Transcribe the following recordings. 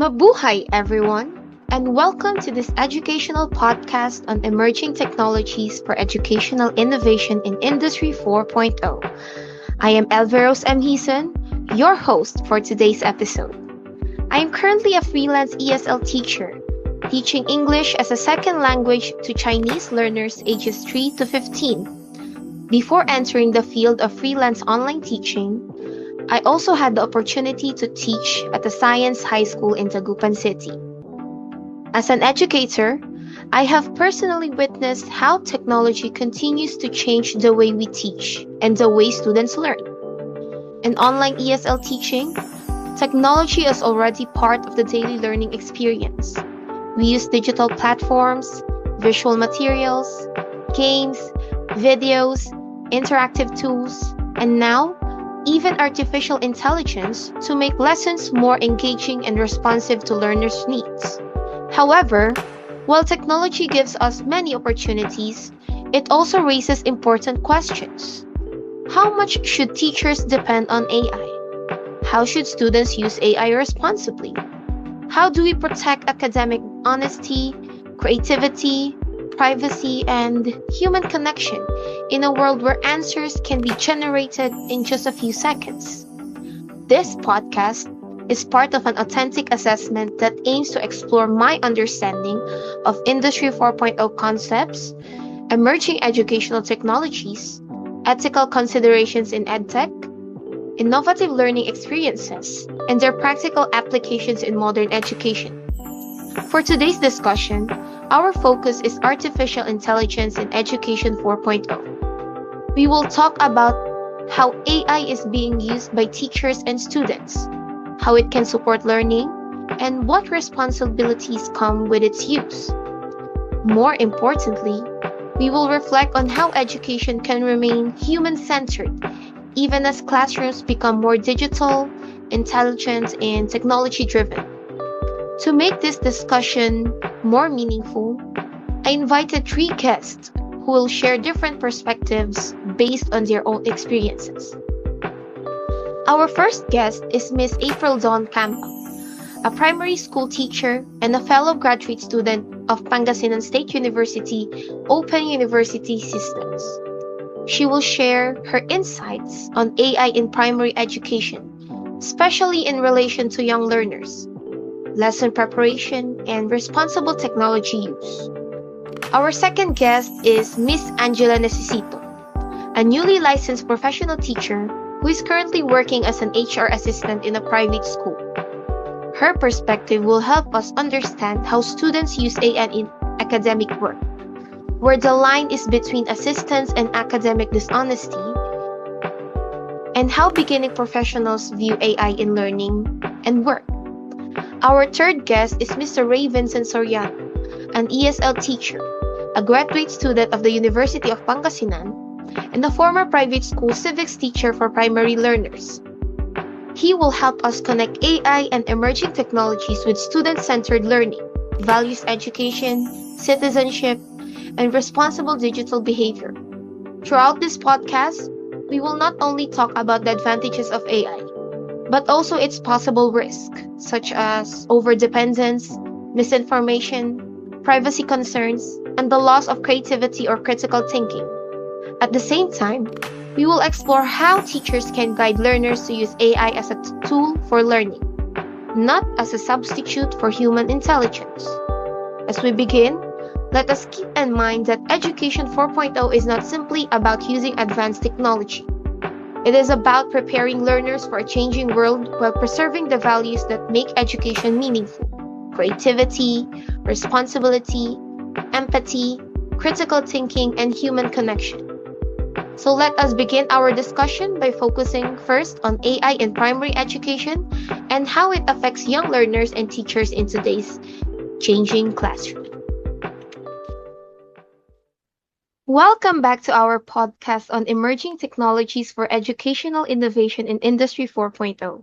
Mabuhay, everyone, and welcome to this educational podcast on emerging technologies for educational innovation in Industry 4.0. I am Elveros M. Hison, your host for today's episode. I am currently a freelance ESL teacher, teaching English as a second language to Chinese learners ages 3 to 15. Before entering the field of freelance online teaching, I also had the opportunity to teach at the Science High School in Tagupan City. As an educator, I have personally witnessed how technology continues to change the way we teach and the way students learn. In online ESL teaching, technology is already part of the daily learning experience. We use digital platforms, visual materials, games, videos, interactive tools, and now, even artificial intelligence to make lessons more engaging and responsive to learners' needs. However, while technology gives us many opportunities, it also raises important questions. How much should teachers depend on AI? How should students use AI responsibly? How do we protect academic honesty, creativity, privacy, and human connection in a world where answers can be generated in just a few seconds? This podcast is part of an authentic assessment that aims to explore my understanding of Industry 4.0 concepts, emerging educational technologies, ethical considerations in Edtech, innovative learning experiences, and their practical applications in modern education. For today's discussion, our focus is artificial intelligence in Education 4.0. We will talk about how AI is being used by teachers and students, how it can support learning, and what responsibilities come with its use. More importantly, we will reflect on how education can remain human-centered, even as classrooms become more digital, intelligent, and technology-driven. To make this discussion more meaningful, I invited three guests who will share different perspectives based on their own experiences. Our first guest is Miss April Dawn Campa, a primary school teacher and a fellow graduate student of Pangasinan State University Open University Systems. She will share her insights on AI in primary education, especially in relation to young learners, lesson preparation, and responsible technology use. Our second guest is Miss Angela Necesito, a newly licensed professional teacher who is currently working as an HR assistant in a private school. Her perspective will help us understand how students use AI in academic work, where the line is between assistance and academic dishonesty, and how beginning professionals view AI in learning and work. Our third guest is Mr. Ray Vincent Soriano, an ESL teacher, a graduate student of the University of Pangasinan, and a former private school civics teacher for primary learners. He will help us connect AI and emerging technologies with student-centered learning, values education, citizenship, and responsible digital behavior. Throughout this podcast, we will not only talk about the advantages of AI, but also its possible risks, such as overdependence, misinformation, privacy concerns, and the loss of creativity or critical thinking. At the same time, we will explore how teachers can guide learners to use AI as a tool for learning, not as a substitute for human intelligence. As we begin, let us keep in mind that Education 4.0 is not simply about using advanced technology. It is about preparing learners for a changing world while preserving the values that make education meaningful: creativity, responsibility, empathy, critical thinking, and human connection. So let us begin our discussion by focusing first on AI in primary education and how it affects young learners and teachers in today's changing classroom. Welcome back to our podcast on emerging technologies for educational innovation in Industry 4.0.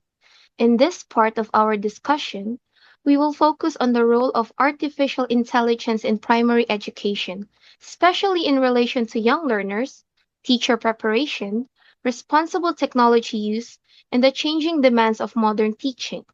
In this part of our discussion, we will focus on the role of artificial intelligence in primary education, especially in relation to young learners, teacher preparation, responsible technology use, and the changing demands of modern teaching.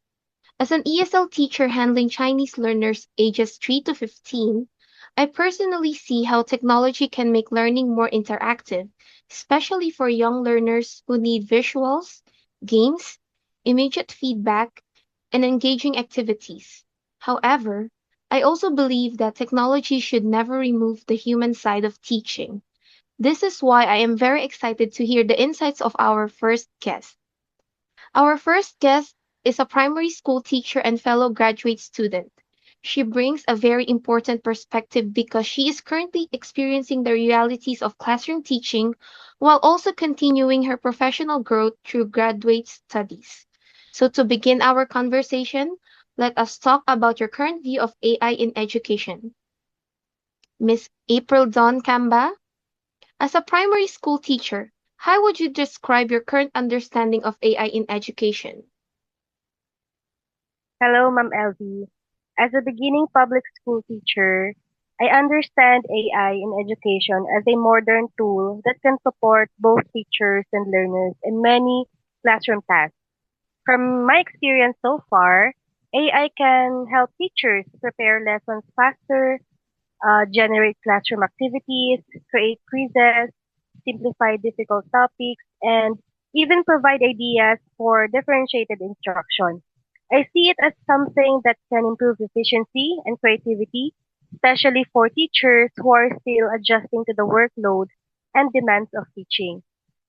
As an ESL teacher handling Chinese learners ages 3 to 15, I personally see how technology can make learning more interactive, especially for young learners who need visuals, games, immediate feedback, and engaging activities. However, I also believe that technology should never remove the human side of teaching. This is why I am very excited to hear the insights of our first guest. Our first guest is a primary school teacher and fellow graduate student. She brings a very important perspective because she is currently experiencing the realities of classroom teaching while also continuing her professional growth through graduate studies. So, to begin our conversation, let us talk about your current view of AI in education. Miss April Dawn Kamba, as a primary school teacher, how would you describe your current understanding of AI in education? Hello, Ma'am Elvie. As a beginning public school teacher, I understand AI in education as a modern tool that can support both teachers and learners in many classroom tasks. From my experience so far, AI can help teachers prepare lessons faster, generate classroom activities, create quizzes, simplify difficult topics, and even provide ideas for differentiated instruction. I see it as something that can improve efficiency and creativity, especially for teachers who are still adjusting to the workload and demands of teaching.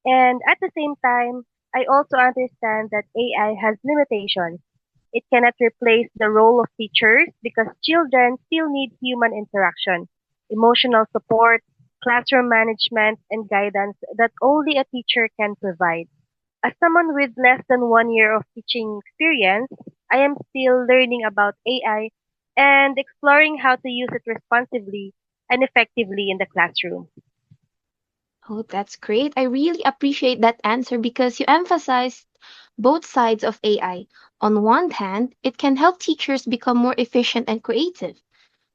And at the same time, I also understand that AI has limitations. It cannot replace the role of teachers because children still need human interaction, emotional support, classroom management, and guidance that only a teacher can provide. As someone with less than 1 year of teaching experience, I am still learning about AI and exploring how to use it responsibly and effectively in the classroom. Oh, that's great. I really appreciate that answer because you emphasized both sides of AI. On one hand, it can help teachers become more efficient and creative.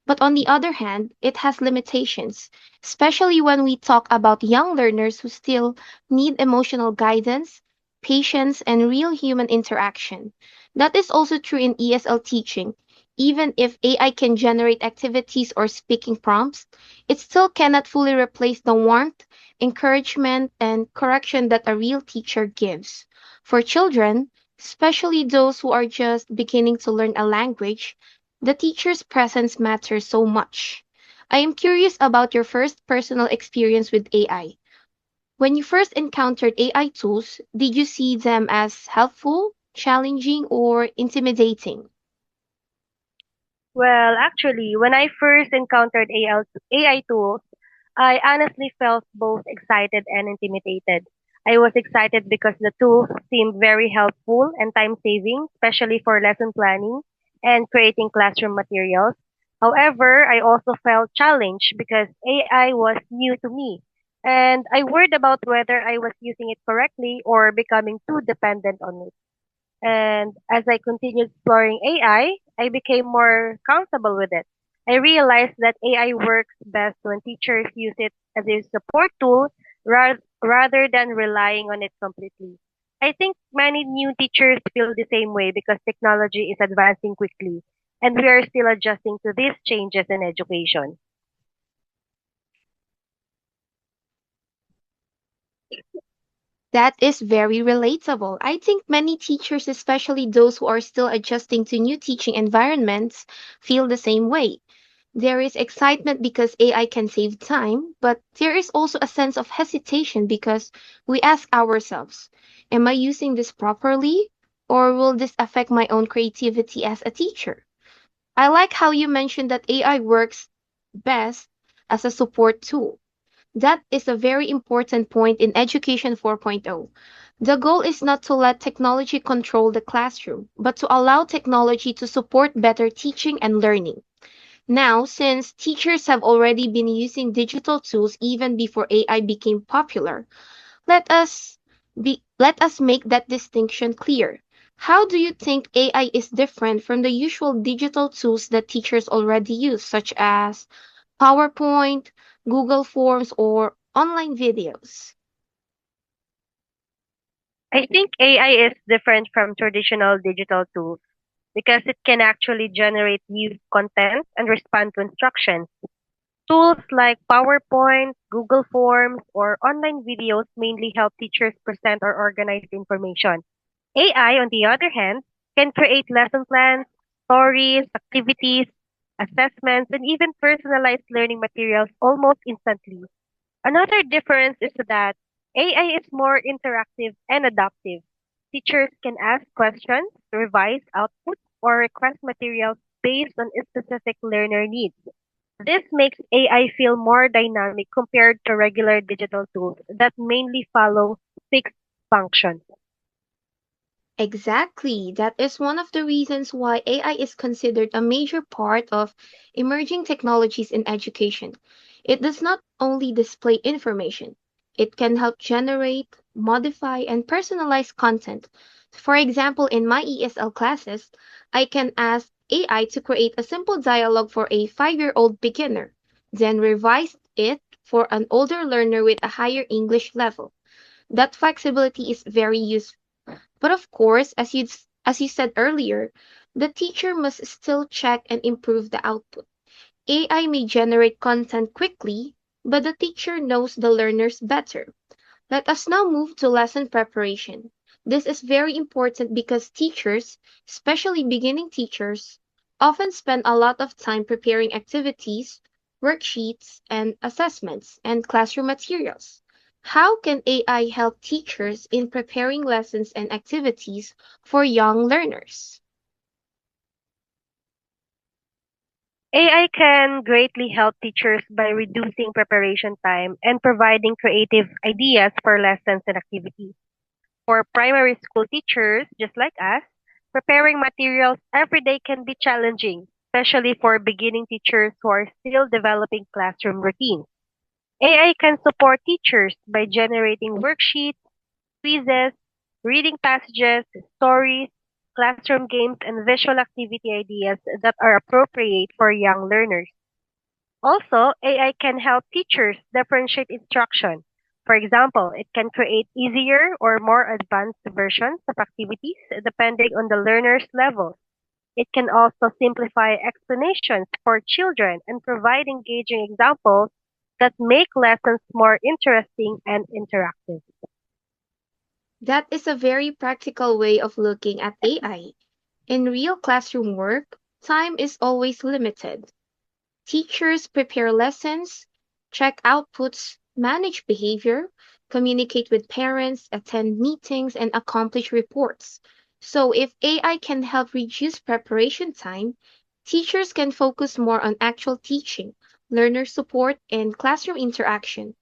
But on the other hand, it has limitations, especially when we talk about young learners who still need emotional guidance, patience, and real human interaction. That is also true in ESL teaching. Even if AI can generate activities or speaking prompts, it still cannot fully replace the warmth, encouragement, and correction that a real teacher gives. For children, especially those who are just beginning to learn a language, the teacher's presence matters so much. I am curious about your first personal experience with AI. When you first encountered AI tools, did you see them as helpful, challenging, or intimidating? Well, actually, when I first encountered AI tools, I honestly felt both excited and intimidated. I was excited because the tools seemed very helpful and time saving, especially for lesson planning and creating classroom materials. However, I also felt challenged because AI was new to me, and I worried about whether I was using it correctly or becoming too dependent on it. And as I continued exploring AI, I became more comfortable with it. I realized that AI works best when teachers use it as a support tool rather than relying on it completely. I think many new teachers feel the same way because technology is advancing quickly and we are still adjusting to these changes in education. That is very relatable. I think many teachers, especially those who are still adjusting to new teaching environments, feel the same way. There is excitement because AI can save time, but there is also a sense of hesitation because we ask ourselves, am I using this properly? Or will this affect my own creativity as a teacher? I like how you mentioned that AI works best as a support tool. That is a very important point in Education 4.0. The goal is not to let technology control the classroom, but to allow technology to support better teaching and learning. Now, since teachers have already been using digital tools even before AI became popular, let us let us make that distinction clear. How do you think AI is different from the usual digital tools that teachers already use, such as PowerPoint, Google Forms, or online videos? I think AI is different from traditional digital tools because it can actually generate new content and respond to instructions. Tools like PowerPoint, Google Forms, or online videos mainly help teachers present or organize information. AI, on the other hand, can create lesson plans, stories, activities, assessments, and even personalized learning materials almost instantly. Another difference is that AI is more interactive and adaptive. Teachers can ask questions, revise output, or request materials based on specific learner needs. This makes AI feel more dynamic compared to regular digital tools that mainly follow fixed functions. Exactly. That is one of the reasons why AI is considered a major part of emerging technologies in education. It does not only display information, it can help generate, modify, and personalize content. For example, in my ESL classes, I can ask AI to create a simple dialogue for a 5-year-old beginner, then revise it for an older learner with a higher English level. That flexibility is very useful, but of course, as you said earlier, the teacher must still check and improve the output. AI may generate content quickly, but the teacher knows the learners better. Let us now move to lesson preparation. This is very important because teachers, especially beginning teachers, often spend a lot of time preparing activities, worksheets, and assessments and classroom materials. How can AI help teachers in preparing lessons and activities for young learners? AI can greatly help teachers by reducing preparation time and providing creative ideas for lessons and activities. For primary school teachers, just like us, preparing materials every day can be challenging, especially for beginning teachers who are still developing classroom routines. AI can support teachers by generating worksheets, quizzes, reading passages, stories, classroom games, and visual activity ideas that are appropriate for young learners. Also, AI can help teachers differentiate instruction. For example, it can create easier or more advanced versions of activities depending on the learner's level. It can also simplify explanations for children and provide engaging examples that make lessons more interesting and interactive. That is a very practical way of looking at AI. In real classroom work, time is always limited. Teachers prepare lessons, check outputs, manage behavior, communicate with parents, attend meetings, and accomplish reports. So, if AI can help reduce preparation time, teachers can focus more on actual teaching, learner support, and classroom interaction.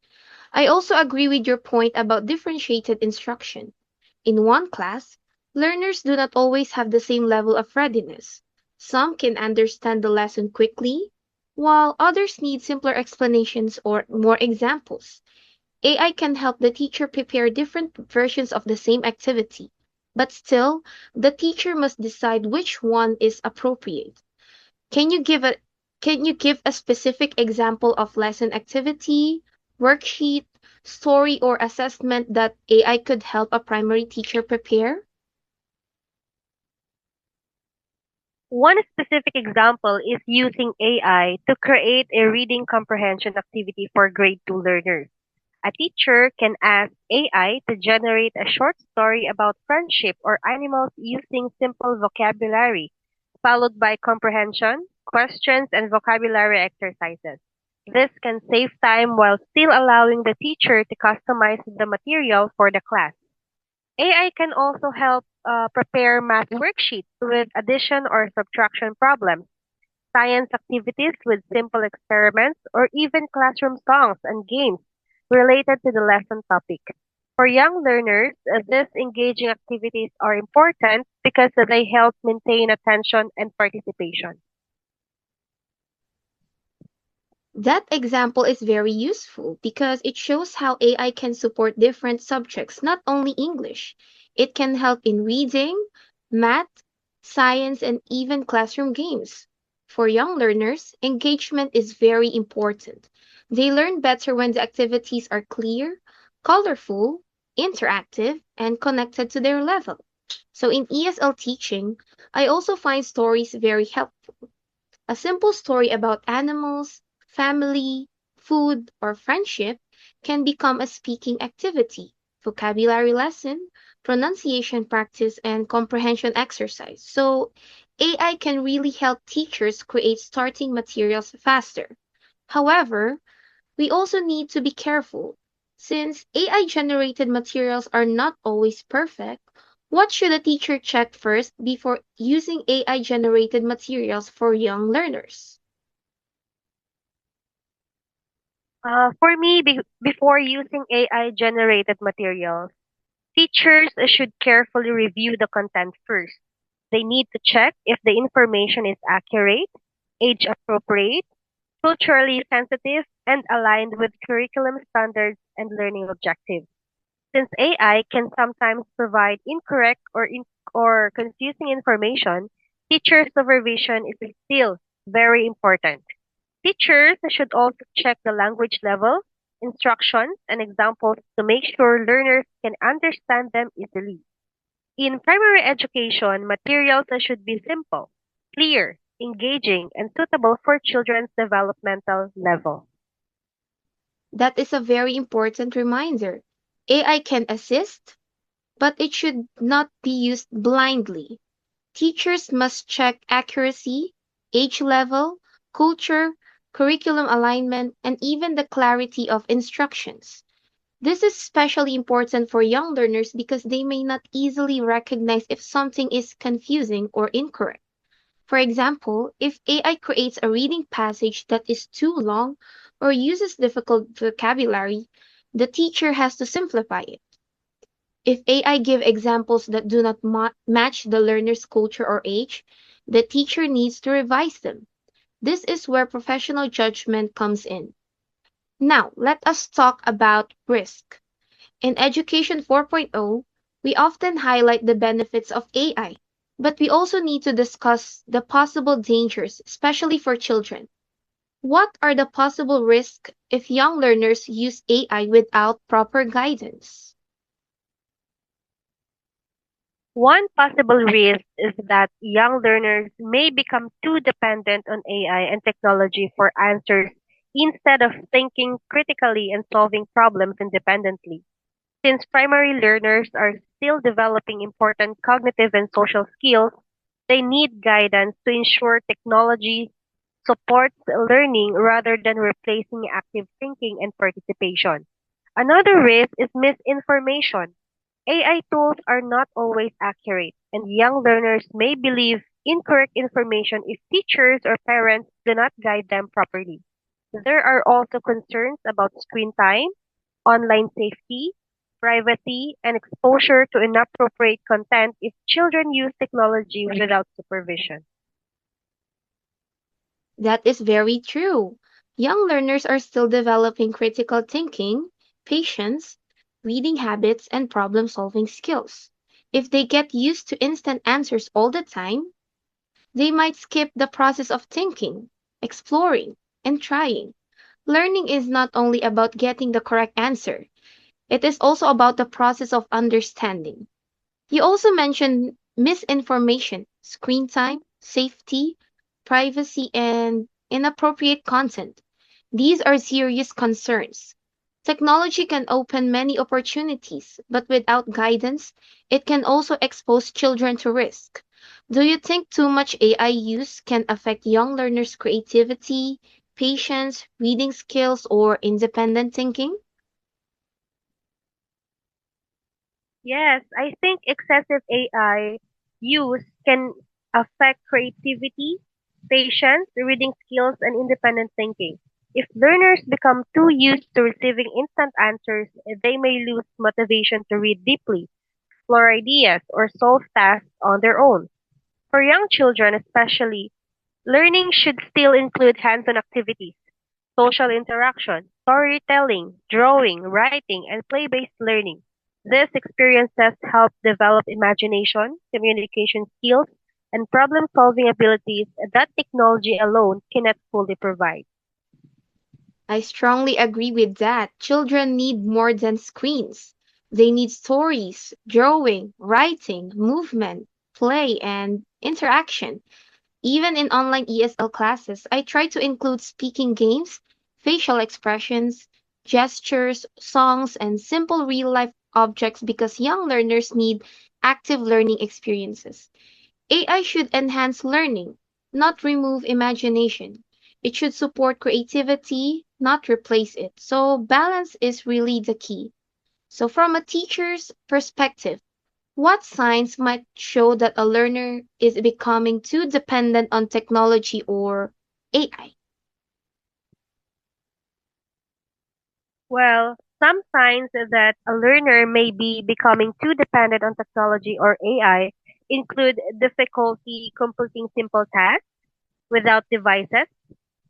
I also agree with your point about differentiated instruction. In one class, learners do not always have the same level of readiness. Some can understand the lesson quickly, while others need simpler explanations or more examples. AI can help the teacher prepare different versions of the same activity, but still, the teacher must decide which one is appropriate. Can you give a can you give a specific example of lesson activity, worksheet, story, or assessment that AI could help a primary teacher prepare? One specific example is using AI to create a reading comprehension activity for grade 2 learners. A teacher can ask AI to generate a short story about friendship or animals using simple vocabulary, followed by comprehension, questions, and vocabulary exercises. This can save time while still allowing the teacher to customize the material for the class. AI can also help prepare math worksheets with addition or subtraction problems, science activities with simple experiments, or even classroom songs and games related to the lesson topic. For young learners, these engaging activities are important because they help maintain attention and participation. That example is very useful because it shows how AI can support different subjects, not only English. It can help in reading, math, science, and even classroom games. For young learners, engagement is very important. They learn better when the activities are clear, colorful, interactive, and connected to their level. So in ESL teaching, I also find stories very helpful. A simple story about animals, family, food, or friendship can become a speaking activity, vocabulary lesson, pronunciation practice, and comprehension exercise. So AI can really help teachers create starting materials faster. However, we also need to be careful. Since AI generated materials are not always perfect, what should a teacher check first before using AI generated materials for young learners? For me, before using AI generated materials, teachers should carefully review the content first. They need to check if the information is accurate, age appropriate, culturally sensitive, and aligned with curriculum standards and learning objectives. Since AI can sometimes provide incorrect or confusing information, teacher supervision is still very important. Teachers should also check the language level, instructions, and examples to make sure learners can understand them easily. In primary education, materials should be simple, clear, engaging, and suitable for children's developmental level. That is a very important reminder. AI can assist, but it should not be used blindly. Teachers must check accuracy, age level, culture, curriculum alignment, and even the clarity of instructions. This is especially important for young learners because they may not easily recognize if something is confusing or incorrect. For example, if AI creates a reading passage that is too long or uses difficult vocabulary, the teacher has to simplify it. If AI give examples that do not match the learner's culture or age, the teacher needs to revise them. This is where professional judgment comes in. Now, let us talk about risk. In Education 4.0, we often highlight the benefits of AI, but we also need to discuss the possible dangers, especially for children. What are the possible risks if young learners use AI without proper guidance? One possible risk is that young learners may become too dependent on AI and technology for answers instead of thinking critically and solving problems independently. Since primary learners are still developing important cognitive and social skills, they need guidance to ensure technology supports learning rather than replacing active thinking and participation. Another risk is misinformation. AI tools are not always accurate, and young learners may believe incorrect information if teachers or parents do not guide them properly. There are also concerns about screen time, online safety, privacy, and exposure to inappropriate content if children use technology without supervision. That is very true. Young learners are still developing critical thinking, patience, reading habits, and problem solving skills. If they get used to instant answers all the time, they might skip the process of thinking, exploring, and trying. Learning is not only about getting the correct answer, it is also about the process of understanding. You also mentioned misinformation, screen time, safety, privacy, and inappropriate content. These are serious concerns. Technology can open many opportunities, but without guidance, it can also expose children to risk. Do you think too much AI use can affect young learners' creativity, patience, reading skills, or independent thinking? Yes, I think excessive AI use can affect creativity, patience, reading skills, and independent thinking. If learners become too used to receiving instant answers, they may lose motivation to read deeply, explore ideas, or solve tasks on their own. For young children especially, learning should still include hands-on activities, social interaction, storytelling, drawing, writing, and play-based learning. These experiences help develop imagination, communication skills, and problem-solving abilities that technology alone cannot fully provide. I strongly agree with that. Children need more than screens. They need stories, drawing, writing, movement, play, and interaction. Even in online ESL classes, I try to include speaking games, facial expressions, gestures, songs, and simple real life objects because young learners need active learning experiences. AI should enhance learning, not remove imagination. It should support creativity, not replace it. So, balance is really the key. So, from a teacher's perspective, what signs might show that a learner is becoming too dependent on technology or AI? Well, some signs that a learner may be becoming too dependent on technology or AI include difficulty completing simple tasks without devices,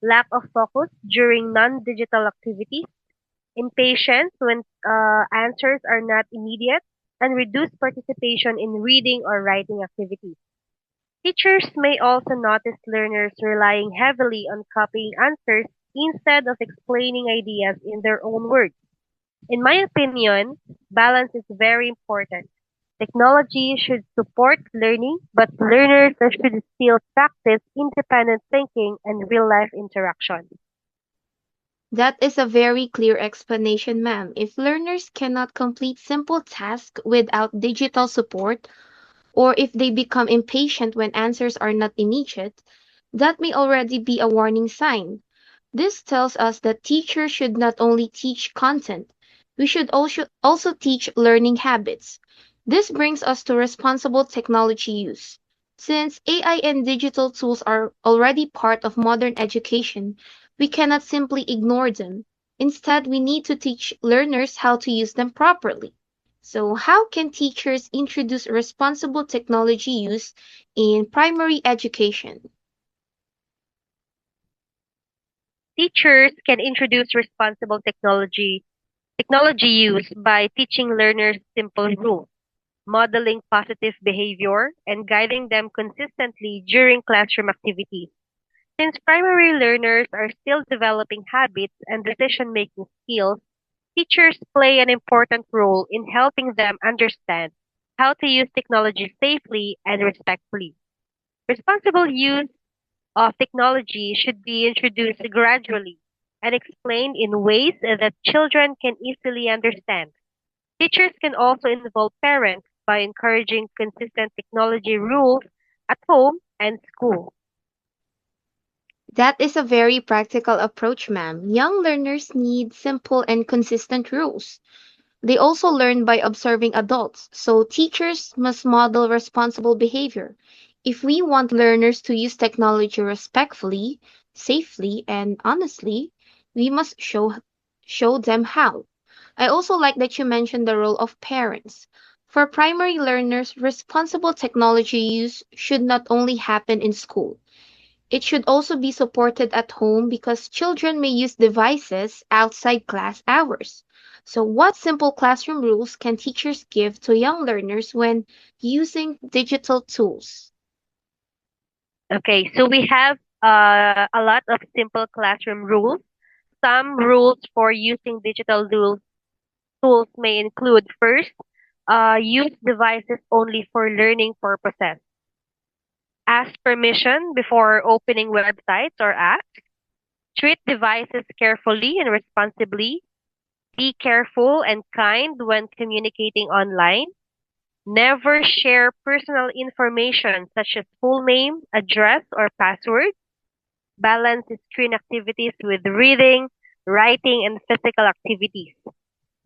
lack of focus during non-digital activities, impatience when answers are not immediate, and reduced participation in reading or writing activities. Teachers may also notice learners relying heavily on copying answers instead of explaining ideas in their own words. In my opinion, balance is very important. Technology should support learning, but learners should still practice independent thinking and real life interaction. That is a very clear explanation, ma'am. If learners cannot complete simple tasks without digital support, or if they become impatient when answers are not immediate, that may already be a warning sign. This tells us that teachers should not only teach content, we should also teach learning habits. This brings us to responsible technology use. Since AI and digital tools are already part of modern education, we cannot simply ignore them. Instead, we need to teach learners how to use them properly. So, how can teachers introduce responsible technology use in primary education? Teachers can introduce responsible technology use by teaching learners simple rules, modeling positive behavior, and guiding them consistently during classroom activities. Since primary learners are still developing habits and decision-making skills, teachers play an important role in helping them understand how to use technology safely and respectfully. Responsible use of technology should be introduced gradually and explained in ways that children can easily understand. Teachers can also involve parents by encouraging consistent technology rules at home and school. That is a very practical approach, ma'am. Young learners need simple and consistent rules. They also learn by observing adults, so teachers must model responsible behavior. If we want learners to use technology respectfully, safely, and honestly, we must show them how. I also like that you mentioned the role of parents. For primary learners, responsible technology use should not only happen in school. It should also be supported at home because children may use devices outside class hours. So, what simple classroom rules can teachers give to young learners when using digital tools? Okay, so we have a lot of simple classroom rules. Some rules for using tools may include first, use devices only for learning purposes. Ask permission before opening websites or apps. Treat devices carefully and responsibly. Be careful and kind when communicating online. Never share personal information such as full name, address, or password. Balance screen activities with reading, writing, and physical activities.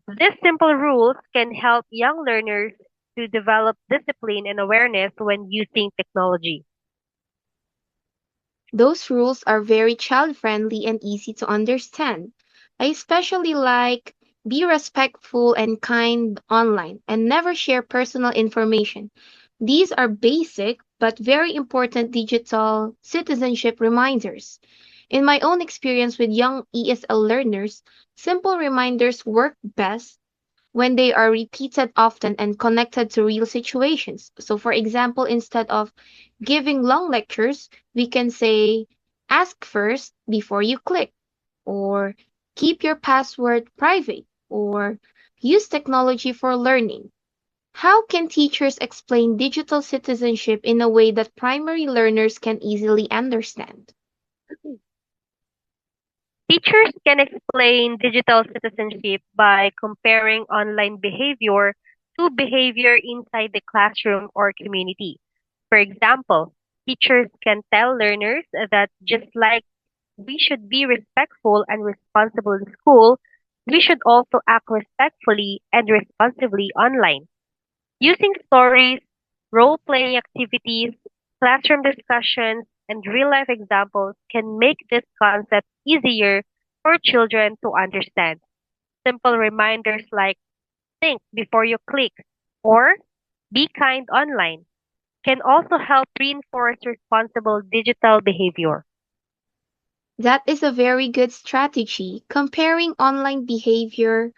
These simple rules can help young learners to develop discipline and awareness when using technology. Those rules are very child friendly and easy to understand. I especially like be respectful and kind online and never share personal information. These are basic but very important digital citizenship reminders. In my own experience with young ESL learners, simple reminders work best when they are repeated often and connected to real situations. So, for example, instead of giving long lectures, we can say, ask first before you click, or keep your password private, or use technology for learning. How can teachers explain digital citizenship in a way that primary learners can easily understand? Teachers can explain digital citizenship by comparing online behavior to behavior inside the classroom or community. For example, teachers can tell learners that just like we should be respectful and responsible in school, we should also act respectfully and responsibly online. Using stories, role playing activities, classroom discussions, and real life examples can make this concept easier for children to understand. Simple reminders like think before you click or be kind online can also help reinforce responsible digital behavior. That is a very good strategy. Comparing online behavior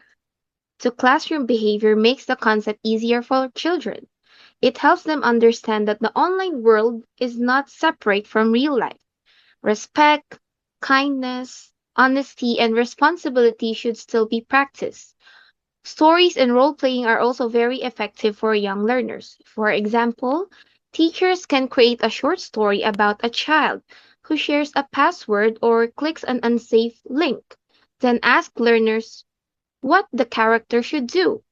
to classroom behavior makes the concept easier for children. It helps them understand that the online world is not separate from real life. Respect, kindness, honesty, and responsibility should still be practiced. Stories and role playing are also very effective for young learners. For example, teachers can create a short story about a child who shares a password or clicks an unsafe link, then ask learners what the character should do.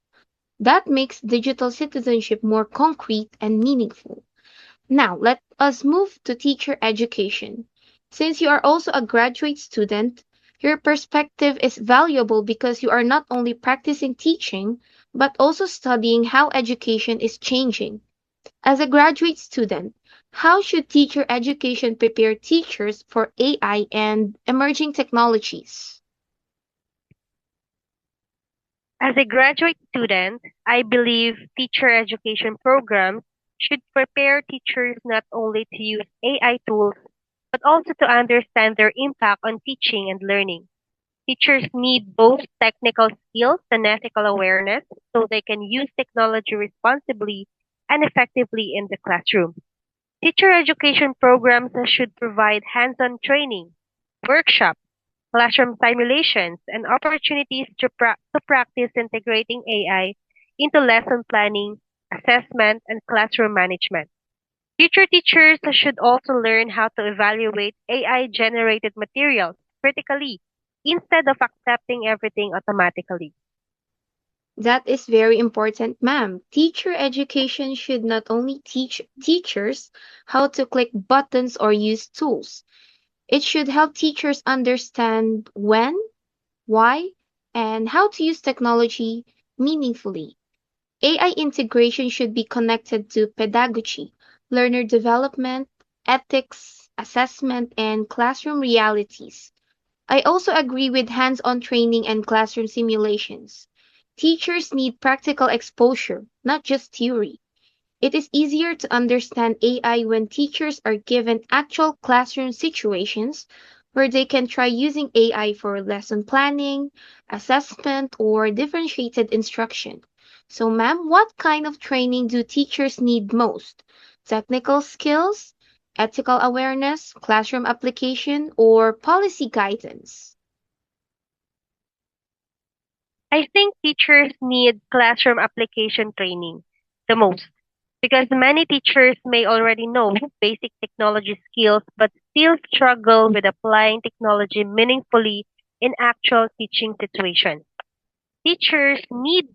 That makes digital citizenship more concrete and meaningful. Now, let us move to teacher education. Since you are also a graduate student, your perspective is valuable because you are not only practicing teaching, but also studying how education is changing. As a graduate student, how should teacher education prepare teachers for AI and emerging technologies? As a graduate student, I believe teacher education programs should prepare teachers not only to use AI tools, but also to understand their impact on teaching and learning. Teachers need both technical skills and ethical awareness so they can use technology responsibly and effectively in the classroom. Teacher education programs should provide hands-on training, workshops, classroom simulations, and opportunities to practice integrating AI into lesson planning, assessment, and classroom management. Future teachers should also learn how to evaluate AI generated materials critically instead of accepting everything automatically. That is very important, ma'am. Teacher education should not only teach teachers how to click buttons or use tools, it should help teachers understand when, why, and how to use technology meaningfully. AI integration should be connected to pedagogy, learner development, ethics, assessment, and classroom realities. I also agree with hands-on training and classroom simulations. Teachers need practical exposure, not just theory. It is easier to understand AI when teachers are given actual classroom situations where they can try using AI for lesson planning, assessment, or differentiated instruction. So, ma'am, what kind of training do teachers need most? Technical skills, ethical awareness, classroom application, or policy guidance? I think teachers need classroom application training the most because many teachers may already know basic technology skills but still struggle with applying technology meaningfully in actual teaching situations. Teachers need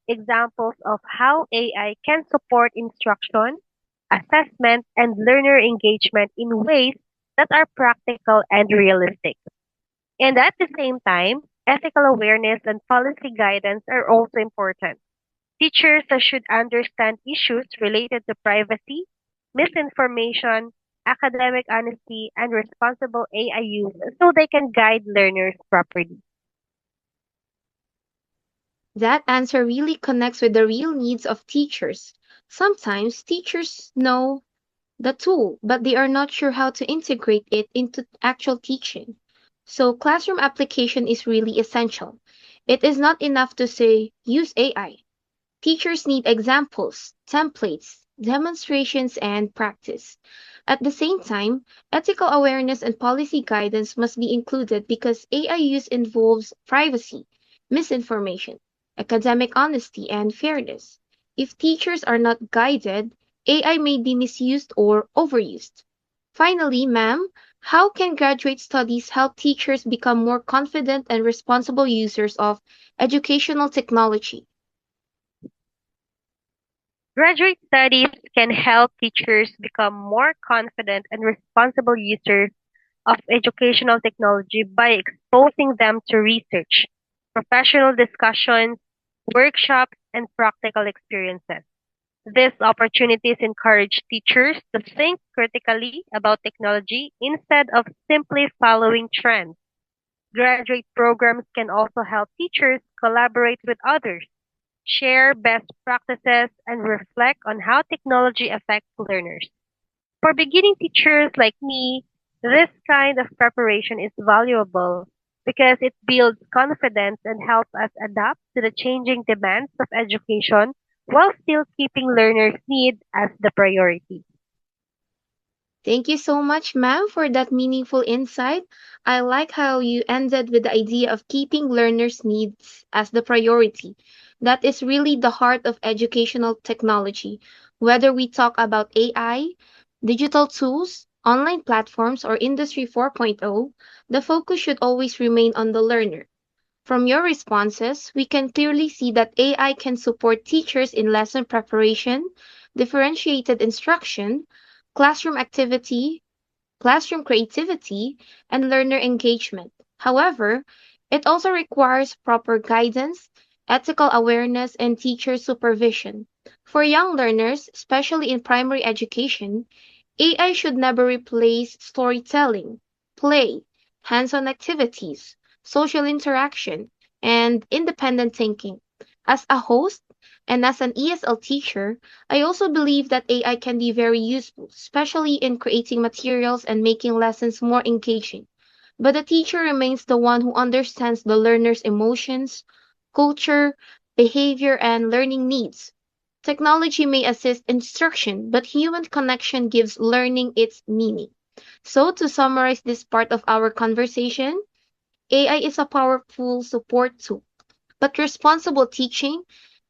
examples of how AI can support instruction, assessment, and learner engagement in ways that are practical and realistic. And at the same time, ethical awareness and policy guidance are also important. Teachers should understand issues related to privacy, misinformation, academic honesty, and responsible AI use so they can guide learners properly. That answer really connects with the real needs of teachers. Sometimes teachers know the tool, but they are not sure how to integrate it into actual teaching. So, classroom application is really essential. It is not enough to say, use AI. Teachers need examples, templates, demonstrations, and practice. At the same time, ethical awareness and policy guidance must be included because AI use involves privacy, misinformation, academic honesty, and fairness. If teachers are not guided, AI may be misused or overused. Finally, ma'am, how can graduate studies help teachers become more confident and responsible users of educational technology? Graduate studies can help teachers become more confident and responsible users of educational technology by exposing them to research, professional discussions, workshops, and practical experiences. These opportunities encourage teachers to think critically about technology instead of simply following trends. Graduate programs can also help teachers collaborate with others, share best practices, and reflect on how technology affects learners. For beginning teachers like me, this kind of preparation is valuable because it builds confidence and helps us adapt to the changing demands of education while still keeping learners' needs as the priority. Thank you so much, ma'am, for that meaningful insight. I like how you ended with the idea of keeping learners' needs as the priority. That is really the heart of educational technology. Whether we talk about AI, digital tools, online platforms, or Industry 4.0, the focus should always remain on the learner. From your responses, we can clearly see that AI can support teachers in lesson preparation, differentiated instruction, classroom activity, classroom creativity, and learner engagement. However, it also requires proper guidance, ethical awareness, and teacher supervision. For young learners, especially in primary education, AI should never replace storytelling, play, hands-on activities, social interaction, and independent thinking. As a host and as an ESL teacher, I also believe that AI can be very useful, especially in creating materials and making lessons more engaging. But the teacher remains the one who understands the learner's emotions, culture, behavior, and learning needs. Technology may assist instruction, but human connection gives learning its meaning. So, to summarize this part of our conversation, AI is a powerful support tool, but responsible teaching,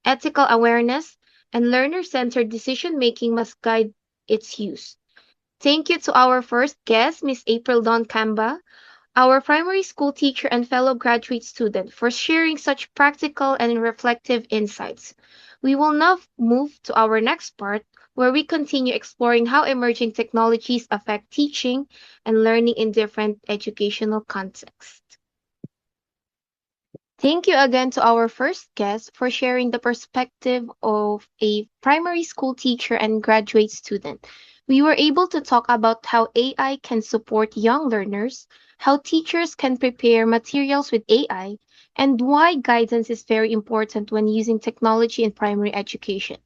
ethical awareness, and learner centered decision making must guide its use. Thank you to our first guest, Miss April Dawn Kamba, our primary school teacher and fellow graduate student, for sharing such practical and reflective insights. We will now move to our next part, where we continue exploring how emerging technologies affect teaching and learning in different educational contexts. Thank you again to our first guest for sharing the perspective of a primary school teacher and graduate student. We were able to talk about how AI can support young learners, how teachers can prepare materials with AI, and why guidance is very important when using technology in primary education.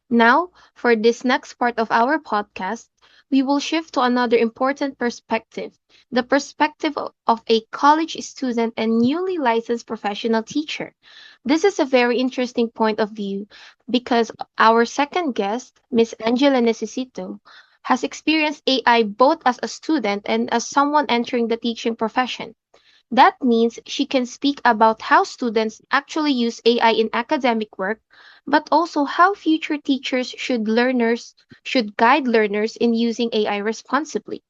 Now, for this next part of our podcast, we will shift to another important perspective, the perspective of a college student and newly licensed professional teacher. This is a very interesting point of view because our second guest, Miss Angela Necesito, has experienced AI both as a student and as someone entering the teaching profession. That means she can speak about how students actually use AI in academic work, but also how future teachers should guide learners in using AI responsibly.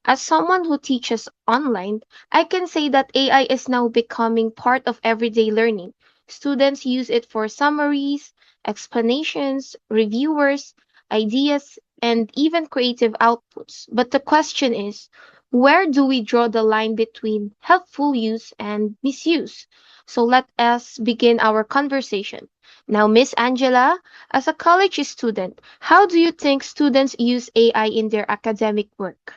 As someone who teaches online, I can say that AI is now becoming part of everyday learning. Students use it for summaries, explanations, reviewers, ideas, and even creative outputs. But the question is, where do we draw the line between helpful use and misuse? So let us begin our conversation. Now, Miss Angela, as a college student, how do you think students use AI in their academic work?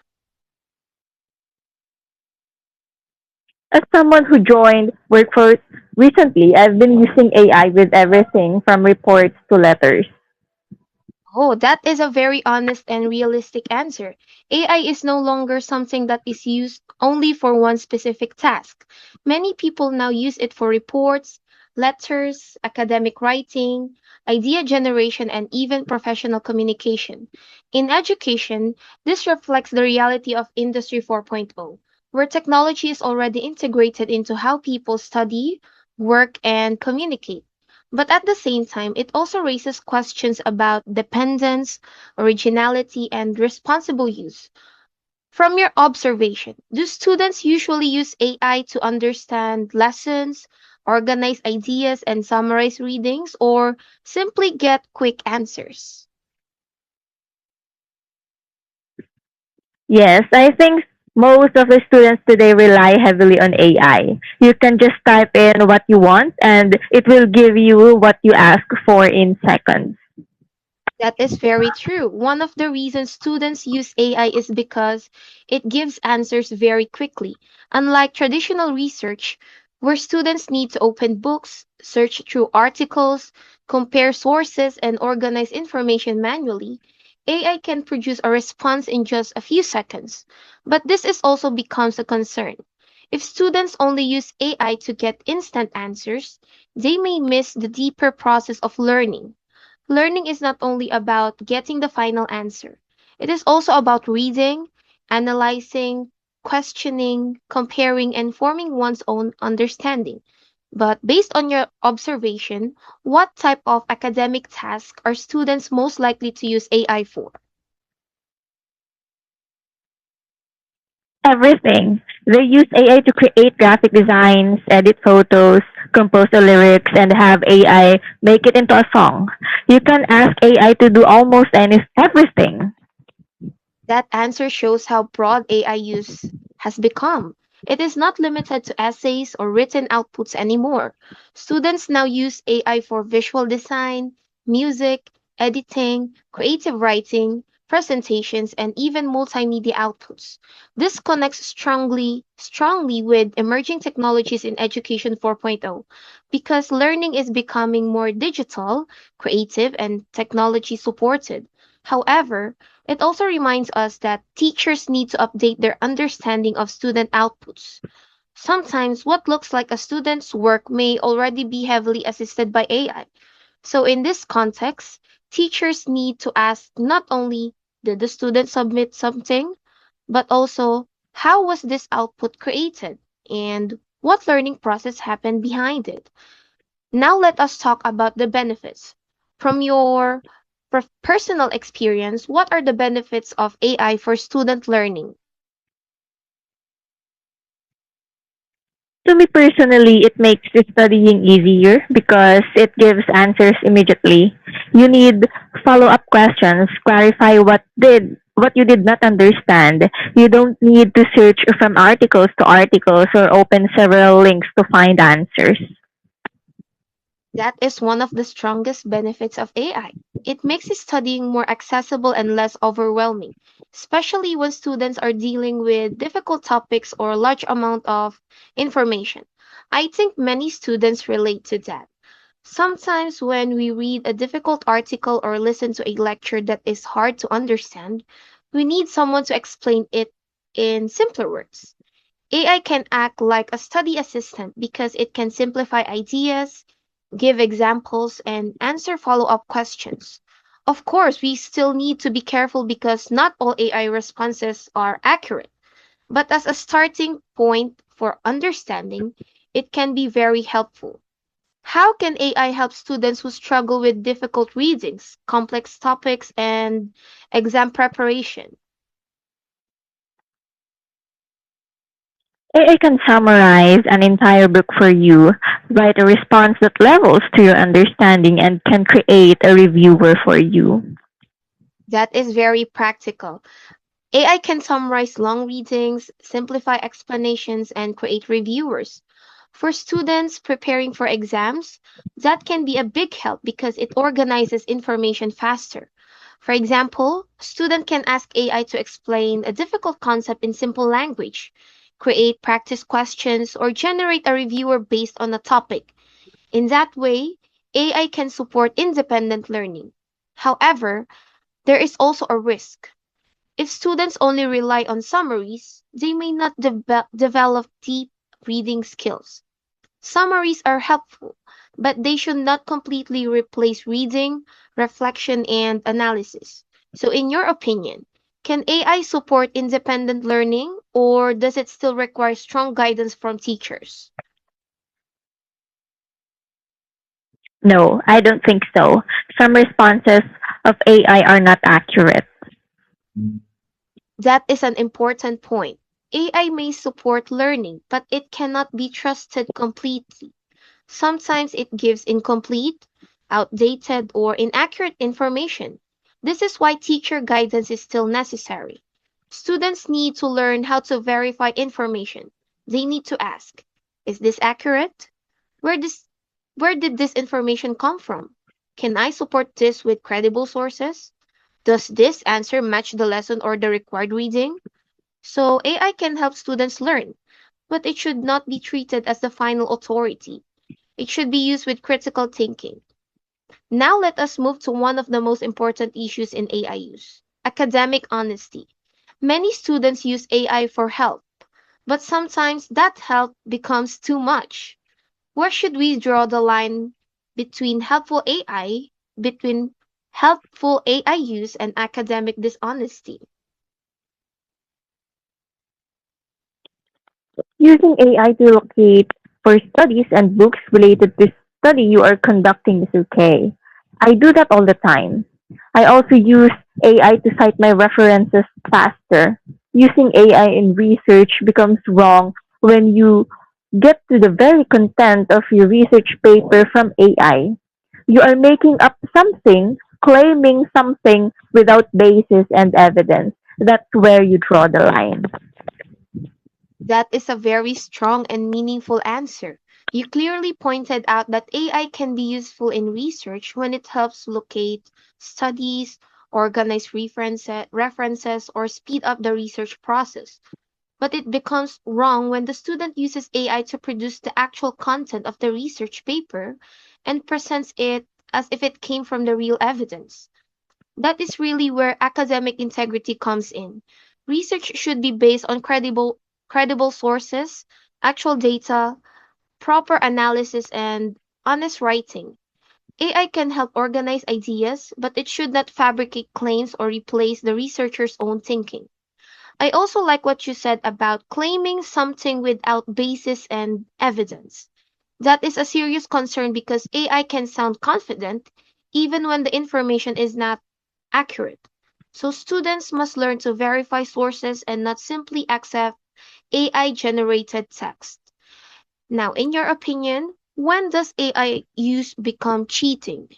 As someone who joined workforce recently, I've been using AI with everything from reports to letters. Oh, that is a very honest and realistic answer. AI is no longer something that is used only for one specific task. Many people now use it for reports, letters, academic writing, idea generation, and even professional communication. In education, this reflects the reality of Industry 4.0, where technology is already integrated into how people study, work, and communicate. But at the same time, it also raises questions about dependence, originality, and responsible use. From your observation, do students usually use AI to understand lessons, organize ideas, and summarize readings, or simply get quick answers? Yes, I think most of the students today rely heavily on AI. You can just type in what you want and it will give you what you ask for in seconds. That is very true. One of the reasons students use AI is because it gives answers very quickly. Unlike traditional research, where students need to open books, search through articles, compare sources, and organize information manually, AI can produce a response in just a few seconds. But this is also becomes a concern. If students only use AI to get instant answers, they may miss the deeper process of learning. Learning is not only about getting the final answer, it is also about reading, analyzing, questioning, comparing, and forming one's own understanding. But based on your observation, what type of academic task are students most likely to use AI for? Everything. They use AI to create graphic designs, edit photos, compose the lyrics, and have AI make it into a song. You can ask AI to do almost everything. That answer shows how broad AI use has become. It is not limited to essays or written outputs anymore. Students now use AI for visual design, music, editing, creative writing, presentations, and even multimedia outputs. This connects strongly with emerging technologies in Education 4.0 because learning is becoming more digital, creative, and technology supported. However, it also reminds us that teachers need to update their understanding of student outputs. Sometimes what looks like a student's work may already be heavily assisted by AI. So, in this context, teachers need to ask not only did the student submit something, but also how was this output created and what learning process happened behind it. Now let us talk about the benefits. From your personal experience, what are the benefits of AI for student learning? To me personally, it makes studying easier because it gives answers immediately. You need follow-up questions, clarify what you did not understand. You don't need to search from articles to articles or open several links to find answers. That is one of the strongest benefits of AI. It makes studying more accessible and less overwhelming, especially when students are dealing with difficult topics or large amount of information. I think many students relate to that. Sometimes when we read a difficult article or listen to a lecture that is hard to understand, we need someone to explain it in simpler words. AI can act like a study assistant because it can simplify ideas, give examples, and answer follow up questions. Of course, we still need to be careful because not all AI responses are accurate, but as a starting point for understanding, it can be very helpful. How can AI help students who struggle with difficult readings, complex topics, and exam preparation? AI can summarize an entire book for you, write a response that levels to your understanding, and can create a reviewer for you. That is very practical. AI can summarize long readings, simplify explanations, and create reviewers. For students preparing for exams, that can be a big help because it organizes information faster. For example, a student can ask AI to explain a difficult concept in simple language, create practice questions, or generate a reviewer based on a topic. In that way, AI can support independent learning. However, there is also a risk. If students only rely on summaries, they may not develop deep reading skills. Summaries are helpful, but they should not completely replace reading, reflection, and analysis. So, in your opinion, can AI support independent learning, or does it still require strong guidance from teachers? No, I don't think so. Some responses of AI are not accurate. That is an important point. AI may support learning, but it cannot be trusted completely. Sometimes it gives incomplete, outdated, or inaccurate information. This is why teacher guidance is still necessary. Students need to learn how to verify information. They need to ask, is this accurate? Where this where did this information come from? Can I support this with credible sources? Does this answer match the lesson or the required reading? So AI can help students learn, but it should not be treated as the final authority. It should be used with critical thinking. Now let us move to one of the most important issues in AI use, academic honesty. Many students use AI for help, but sometimes that help becomes too much. Where should we draw the line between between helpful AI use and academic dishonesty? Using AI to locate for studies and books related to study you are conducting is okay. I do that all the time. I also use AI to cite my references faster. Using AI in research becomes wrong when you get to the very content of your research paper from AI. You are making up something, claiming something without basis and evidence. That's where you draw the line. That is a very strong and meaningful answer. You clearly pointed out that AI can be useful in research when it helps locate studies, organize references, or speed up the research process. But it becomes wrong when the student uses AI to produce the actual content of the research paper and presents it as if it came from the real evidence. That is really where academic integrity comes in. Research should be based on credible sources, actual data, proper analysis, and honest writing. AI can help organize ideas, but it should not fabricate claims or replace the researcher's own thinking. I also like what you said about claiming something without basis and evidence. That is a serious concern because AI can sound confident even when the information is not accurate. So students must learn to verify sources and not simply accept AI generated text. Now, in your opinion, when does AI use become cheating?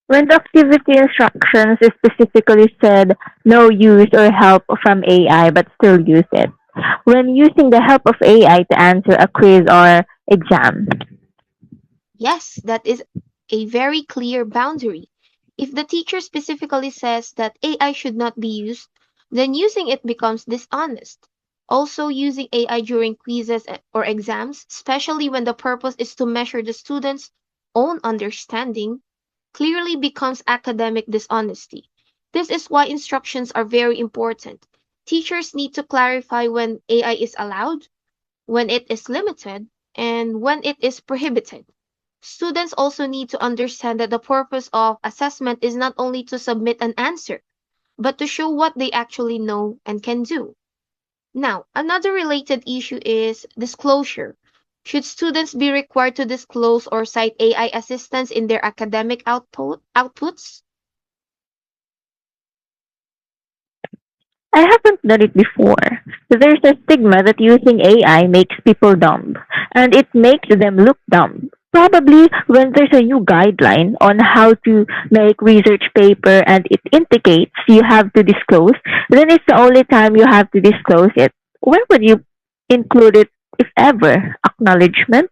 When the activity instructions specifically said no use or help from AI but still use it. When using the help of AI to answer a quiz or exam. Yes, that is a very clear boundary. If the teacher specifically says that AI should not be used, then using it becomes dishonest. Also, using AI during quizzes or exams, especially when the purpose is to measure the student's own understanding, clearly becomes academic dishonesty. This is why instructions are very important. Teachers need to clarify when AI is allowed, when it is limited, and when it is prohibited. Students also need to understand that the purpose of assessment is not only to submit an answer, but to show what they actually know and can do. Now, another related issue is disclosure. Should students be required to disclose or cite AI assistance in their academic outputs? I haven't done it before. There's a stigma that using AI makes people dumb, and it makes them look dumb. Probably when there's a new guideline on how to make research paper and it indicates you have to disclose, then it's the only time you have to disclose it. Where would you include it, if ever? Acknowledgement?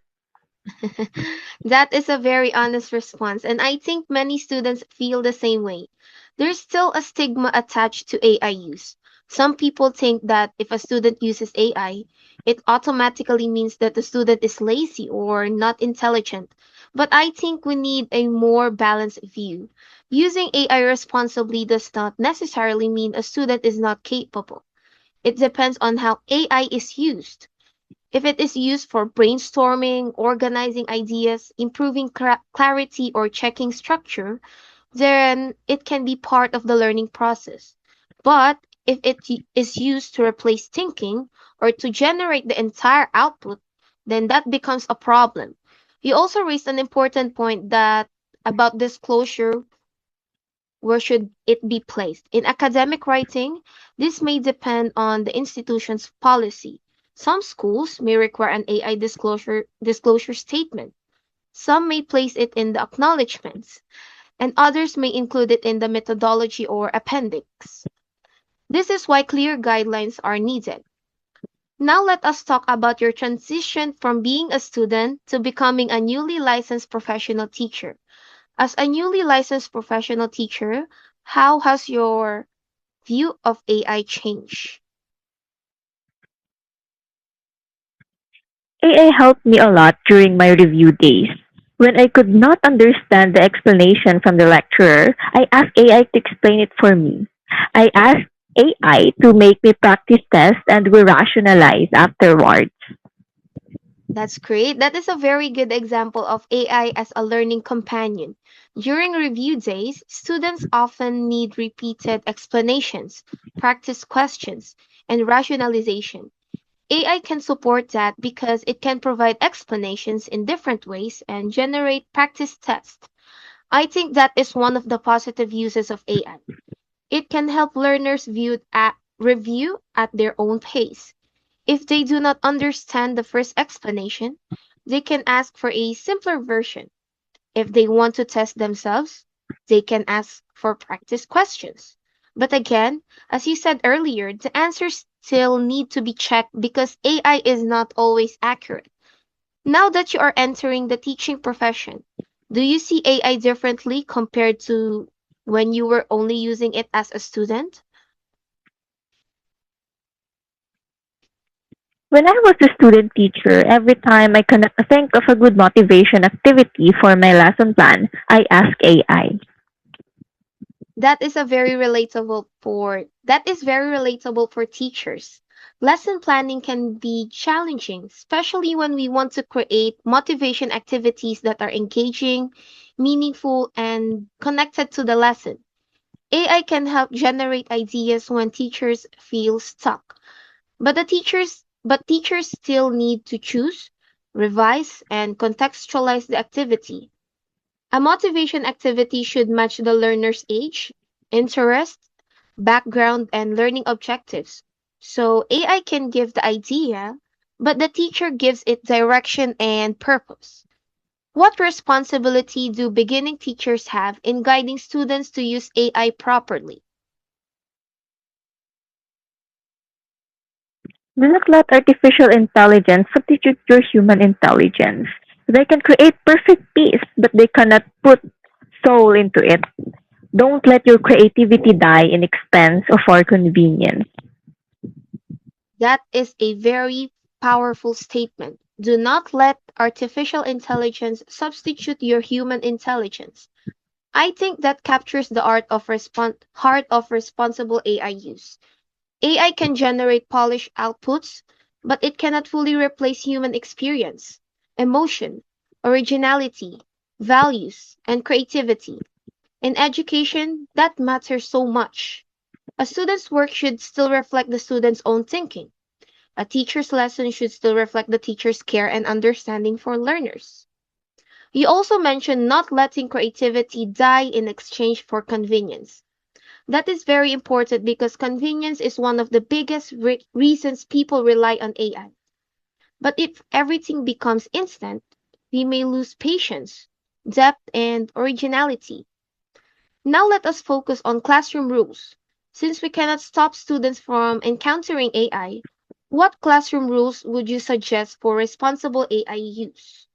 That is a very honest response, and I think many students feel the same way. There's still a stigma attached to AI use. Some people think that if a student uses AI, it automatically means that the student is lazy or not intelligent. But I think we need a more balanced view. Using AI responsibly does not necessarily mean a student is not capable. It depends on how AI is used. If it is used for brainstorming, organizing ideas, improving clarity, or checking structure, then it can be part of the learning process. But if it is used to replace thinking or to generate the entire output, then that becomes a problem. You also raised an important point that about disclosure, where should it be placed? In academic writing, this may depend on the institution's policy. Some schools may require an AI disclosure statement. Some may place it in the acknowledgments, and others may include it in the methodology or appendix. This is why clear guidelines are needed. Now let us talk about your transition from being a student to becoming a newly licensed professional teacher. As a newly licensed professional teacher, how has your view of AI changed? AI helped me a lot during my review days. When I could not understand the explanation from the lecturer, I asked AI to explain it for me. I asked AI to make me practice tests and we rationalize afterwards. That's great. That is a very good example of AI as a learning companion. During review days, students often need repeated explanations, practice questions, and rationalization. AI can support that because it can provide explanations in different ways and generate practice tests. I think that is one of the positive uses of AI. It can help learners review at their own pace. If they do not understand the first explanation, they can ask for a simpler version. If they want to test themselves, they can ask for practice questions. But again, as you said earlier, the answers still need to be checked because AI is not always accurate. Now that you are entering the teaching profession, do you see AI differently compared to when you were only using it as a student? When I was a student teacher, every time I cannot think of a good motivation activity for my lesson plan, I ask AI. That is very relatable for teachers. Lesson planning can be challenging, especially when we want to create motivation activities that are engaging, meaningful, and connected to the lesson. AI can help generate ideas when teachers feel stuck. But teachers still need to choose, revise, and contextualize the activity. A motivation activity should match the learner's age, interest, background, and learning objectives. So AI can give the idea, but the teacher gives it direction and purpose. What responsibility do beginning teachers have in guiding students to use AI properly? Do not let artificial intelligence substitute your human intelligence. They can create perfect peace, but they cannot put soul into it. Don't let your creativity die in expense or for convenience. That is a very powerful statement. Do not let artificial intelligence substitute your human intelligence. I think that captures the heart of responsible AI use. AI can generate polished outputs, but it cannot fully replace human experience, emotion, originality, values, and creativity. In education, that matters so much. A student's work should still reflect the student's own thinking. A teacher's lesson should still reflect the teacher's care and understanding for learners. You also mentioned not letting creativity die in exchange for convenience. That is very important because convenience is one of the biggest reasons people rely on AI. But if everything becomes instant, we may lose patience, depth, and originality. Now let us focus on classroom rules. Since we cannot stop students from encountering AI, what classroom rules would you suggest for responsible AI use?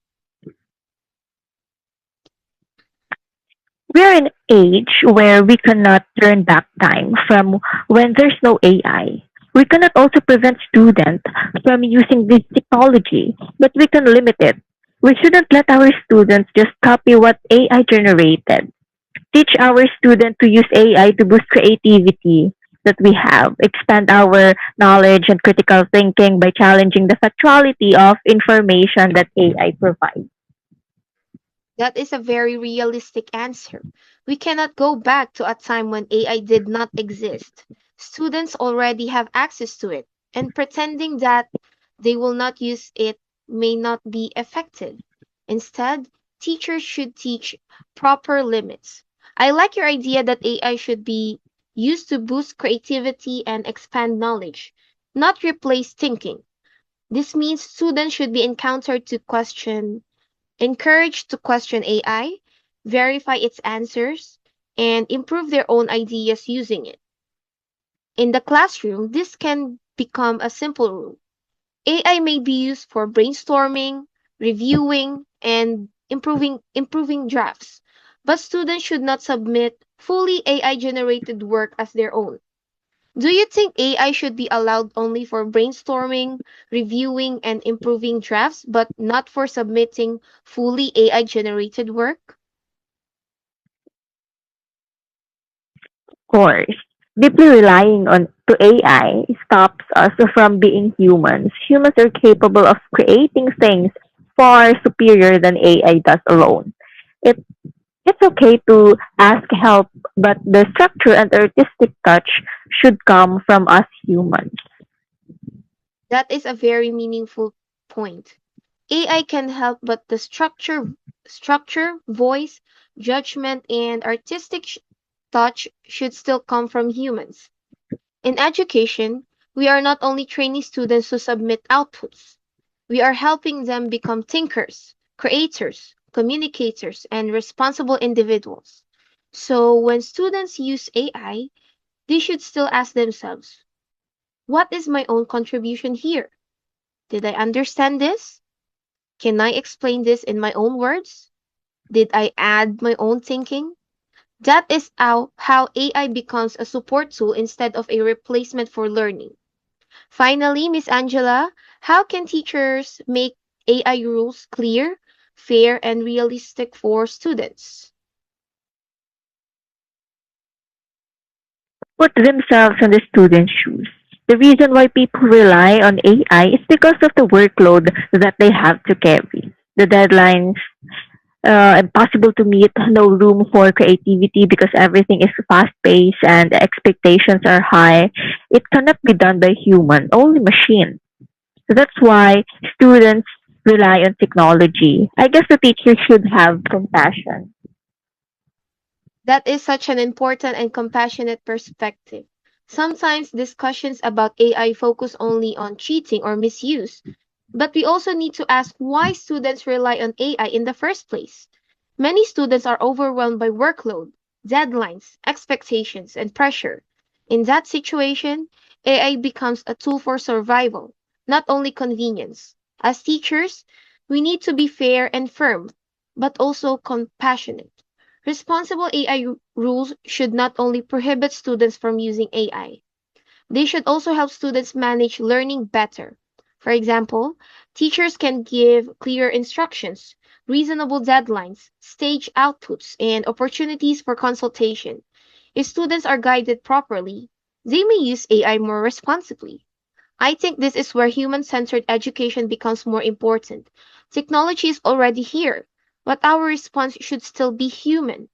We're in an age where we cannot turn back time from when there's no AI. We cannot also prevent students from using this technology, but we can limit it. We shouldn't let our students just copy what AI generated. Teach our students to use AI to boost creativity that we have, expand our knowledge and critical thinking by challenging the factuality of information that AI provides. That is a very realistic answer. We cannot go back to a time when AI did not exist. Students already have access to it, and pretending that they will not use it may not be effective. Instead, teachers should teach proper limits. I like your idea that AI should be used to boost creativity and expand knowledge, not replace thinking. This means students should be encouraged to question AI, verify its answers, and improve their own ideas using it. In the classroom, this can become a simple rule. AI may be used for brainstorming, reviewing, and improving drafts, but students should not submit fully AI generated work as their own. Do you think AI should be allowed only for brainstorming, reviewing, and improving drafts, but not for submitting fully AI generated work? Course. Deeply relying on to AI stops us from being humans. Humans are capable of creating things far superior than AI does alone. It it's okay to ask help, but the structure and artistic touch should come from us humans. That is a very meaningful point. AI can help, but the structure, voice, judgment, and touch should still come from humans. In education, we are not only training students to submit outputs, we are helping them become thinkers, creators, communicators, and responsible individuals. So when students use AI, they should still ask themselves, what is my own contribution here? Did I understand this? Can I explain this in my own words? Did I add my own thinking? That is how AI becomes a support tool instead of a replacement for learning. Finally, Miss Angela, how can teachers make AI rules clear, fair, and realistic for students? Put themselves in the student's shoes. The reason why people rely on AI is because of the workload that they have to carry. The deadlines impossible to meet, no room for creativity because everything is fast paced and expectations are high. It cannot be done by human, only machine. So that's why students rely on technology. I guess the teacher should have compassion. That is such an important and compassionate perspective. Sometimes discussions about AI focus only on cheating or misuse, but we also need to ask why students rely on AI in the first place. Many students are overwhelmed by workload, deadlines, expectations, and pressure. In that situation, AI becomes a tool for survival, not only convenience. As teachers, we need to be fair and firm, but also compassionate. Responsible AI rules should not only prohibit students from using AI, they should also help students manage learning better. For example, teachers can give clear instructions, reasonable deadlines, stage outputs, and opportunities for consultation. If students are guided properly, they may use AI more responsibly. I think this is where human centered education becomes more important. Technology is already here, but our response should still be human.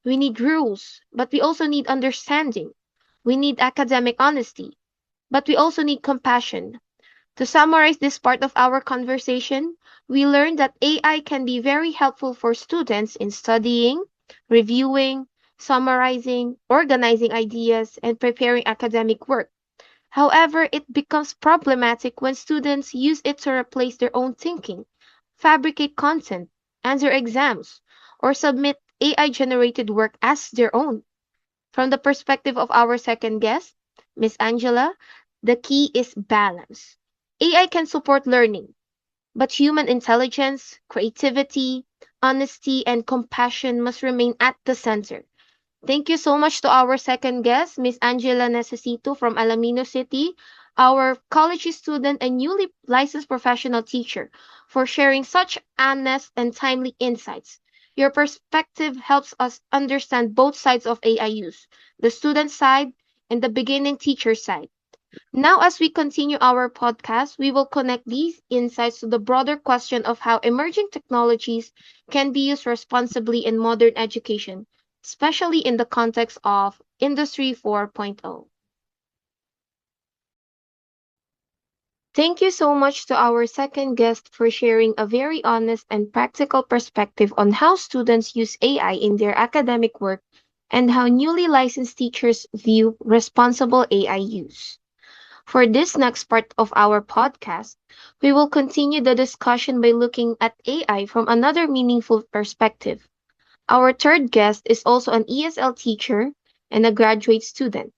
We need rules, but we also need understanding. We need academic honesty, but we also need compassion. To summarize this part of our conversation, we learned that AI can be very helpful for students in studying, reviewing, summarizing, organizing ideas, and preparing academic work. However, it becomes problematic when students use it to replace their own thinking, fabricate content, answer exams, or submit AI generated work as their own. From the perspective of our second guest, Miss Angela, the key is balance. AI can support learning, but human intelligence, creativity, honesty, and compassion must remain at the center. Thank you so much to our second guest, Miss Angela Necesito from Alamino City, our college student and newly licensed professional teacher, for sharing such honest and timely insights. Your perspective helps us understand both sides of AI use, the student side and the beginning teacher side. Now, as we continue our podcast, we will connect these insights to the broader question of how emerging technologies can be used responsibly in modern education, especially in the context of Industry 4.0. Thank you so much to our second guest for sharing a very honest and practical perspective on how students use AI in their academic work and how newly licensed teachers view responsible AI use. For this next part of our podcast, we will continue the discussion by looking at AI from another meaningful perspective. Our third guest is also an ESL teacher and a graduate student.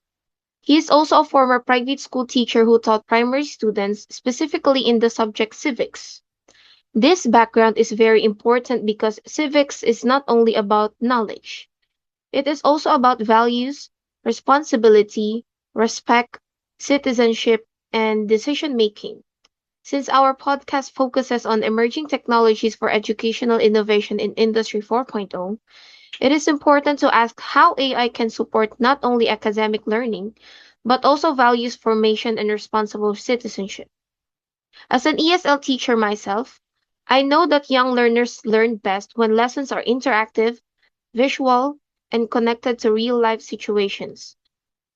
He is also a former private school teacher who taught primary students, specifically in the subject civics. This background is very important because civics is not only about knowledge, it is also about values, responsibility, respect, citizenship, and decision making. Since our podcast focuses on emerging technologies for educational innovation in Industry 4.0, it is important to ask how AI can support not only academic learning, but also values formation and responsible citizenship. As an ESL teacher myself, I know that young learners learn best when lessons are interactive, visual, and connected to real life situations.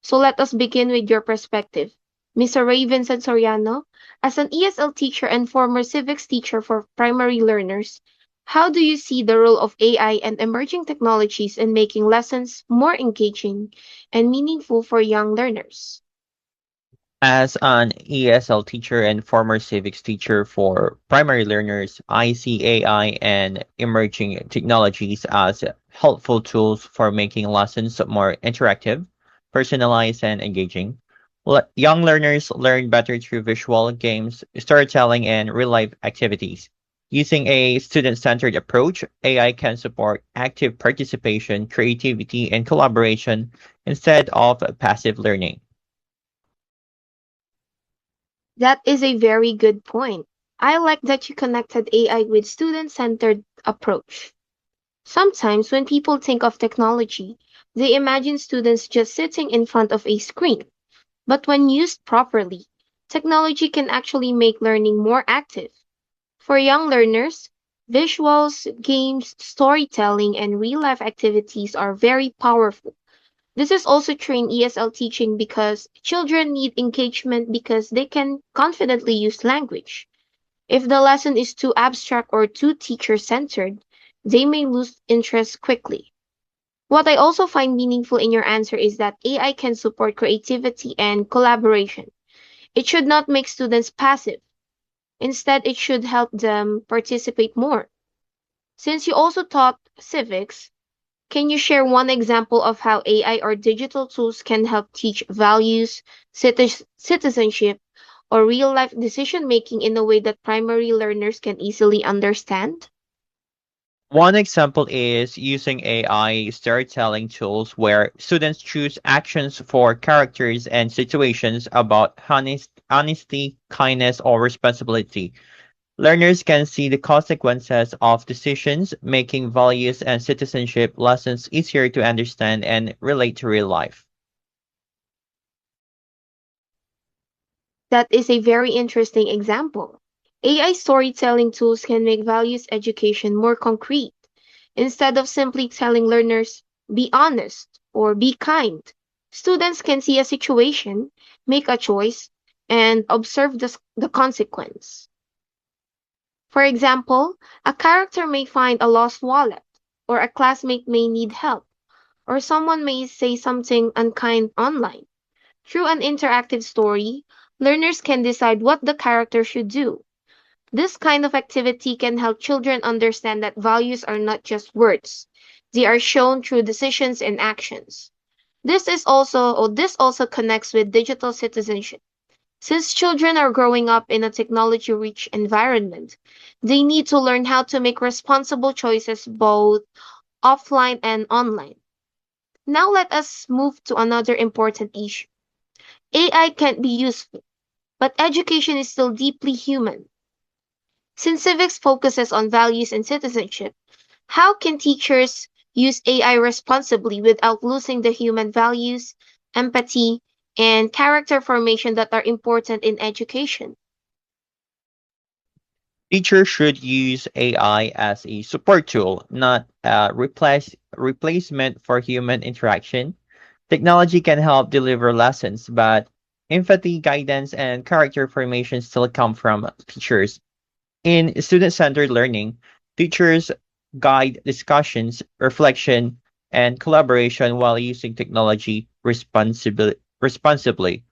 So let us begin with your perspective. Mr. Ray Vincent Soriano, as an ESL teacher and former civics teacher for primary learners, how do you see the role of AI and emerging technologies in making lessons more engaging and meaningful for young learners? As an ESL teacher and former civics teacher for primary learners, I see AI and emerging technologies as helpful tools for making lessons more interactive, personalized, and engaging. Young learners learn better through visual games, storytelling, and real life activities. Using a student centered approach, AI can support active participation, creativity, and collaboration instead of passive learning. That is a very good point. I like that you connected AI with student-centered approach. Sometimes when people think of technology, they imagine students just sitting in front of a screen. But when used properly, technology can actually make learning more active. For young learners, visuals, games, storytelling, and real-life activities are very powerful. This is also trained ESL teaching because children need engagement because they can confidently use language. If the lesson is too abstract or too teacher-centered, they may lose interest quickly. What I also find meaningful in your answer is that AI can support creativity and collaboration. It should not make students passive. Instead, it should help them participate more. Since you also taught civics, can you share one example of how AI or digital tools can help teach values, citizenship, or real life decision making in a way that primary learners can easily understand? One example is using AI storytelling tools where students choose actions for characters and situations about honesty, kindness, or responsibility. Learners can see the consequences of decisions, making values and citizenship lessons easier to understand and relate to real life. That is a very interesting example. AI storytelling tools can make values education more concrete. Instead of simply telling learners, be honest or be kind, students can see a situation, make a choice, and observe the consequence. For example, a character may find a lost wallet, or a classmate may need help, or someone may say something unkind online. Through an interactive story, learners can decide what the character should do. This kind of activity can help children understand that values are not just words. They are shown through decisions and actions. This also connects with digital citizenship. Since children are growing up in a technology-rich environment, they need to learn how to make responsible choices both offline and online. Now let us move to another important issue. AI can be useful, but education is still deeply human. Since civics focuses on values and citizenship, how can teachers use AI responsibly without losing the human values, empathy, and character formation that are important in education? Teachers should use AI as a support tool, not a replacement for human interaction. Technology can help deliver lessons, but Empathy, guidance, and character formation still come from teachers. In student-centered learning, teachers guide discussions, reflection, and collaboration while using technology responsibly.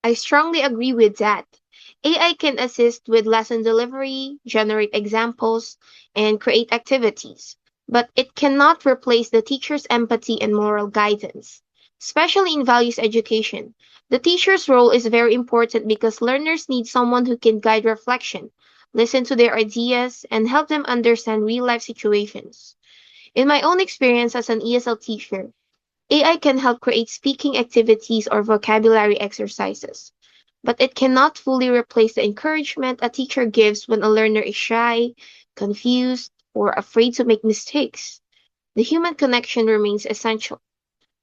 I strongly agree with that. AI can assist with lesson delivery, generate examples, and create activities, but it cannot replace the teacher's empathy and moral guidance. Especially in values education, the teacher's role is very important because learners need someone who can guide reflection, listen to their ideas, and help them understand real life situations. In my own experience as an ESL teacher, AI can help create speaking activities or vocabulary exercises, but it cannot fully replace the encouragement a teacher gives when a learner is shy, confused, or afraid to make mistakes. The human connection remains essential.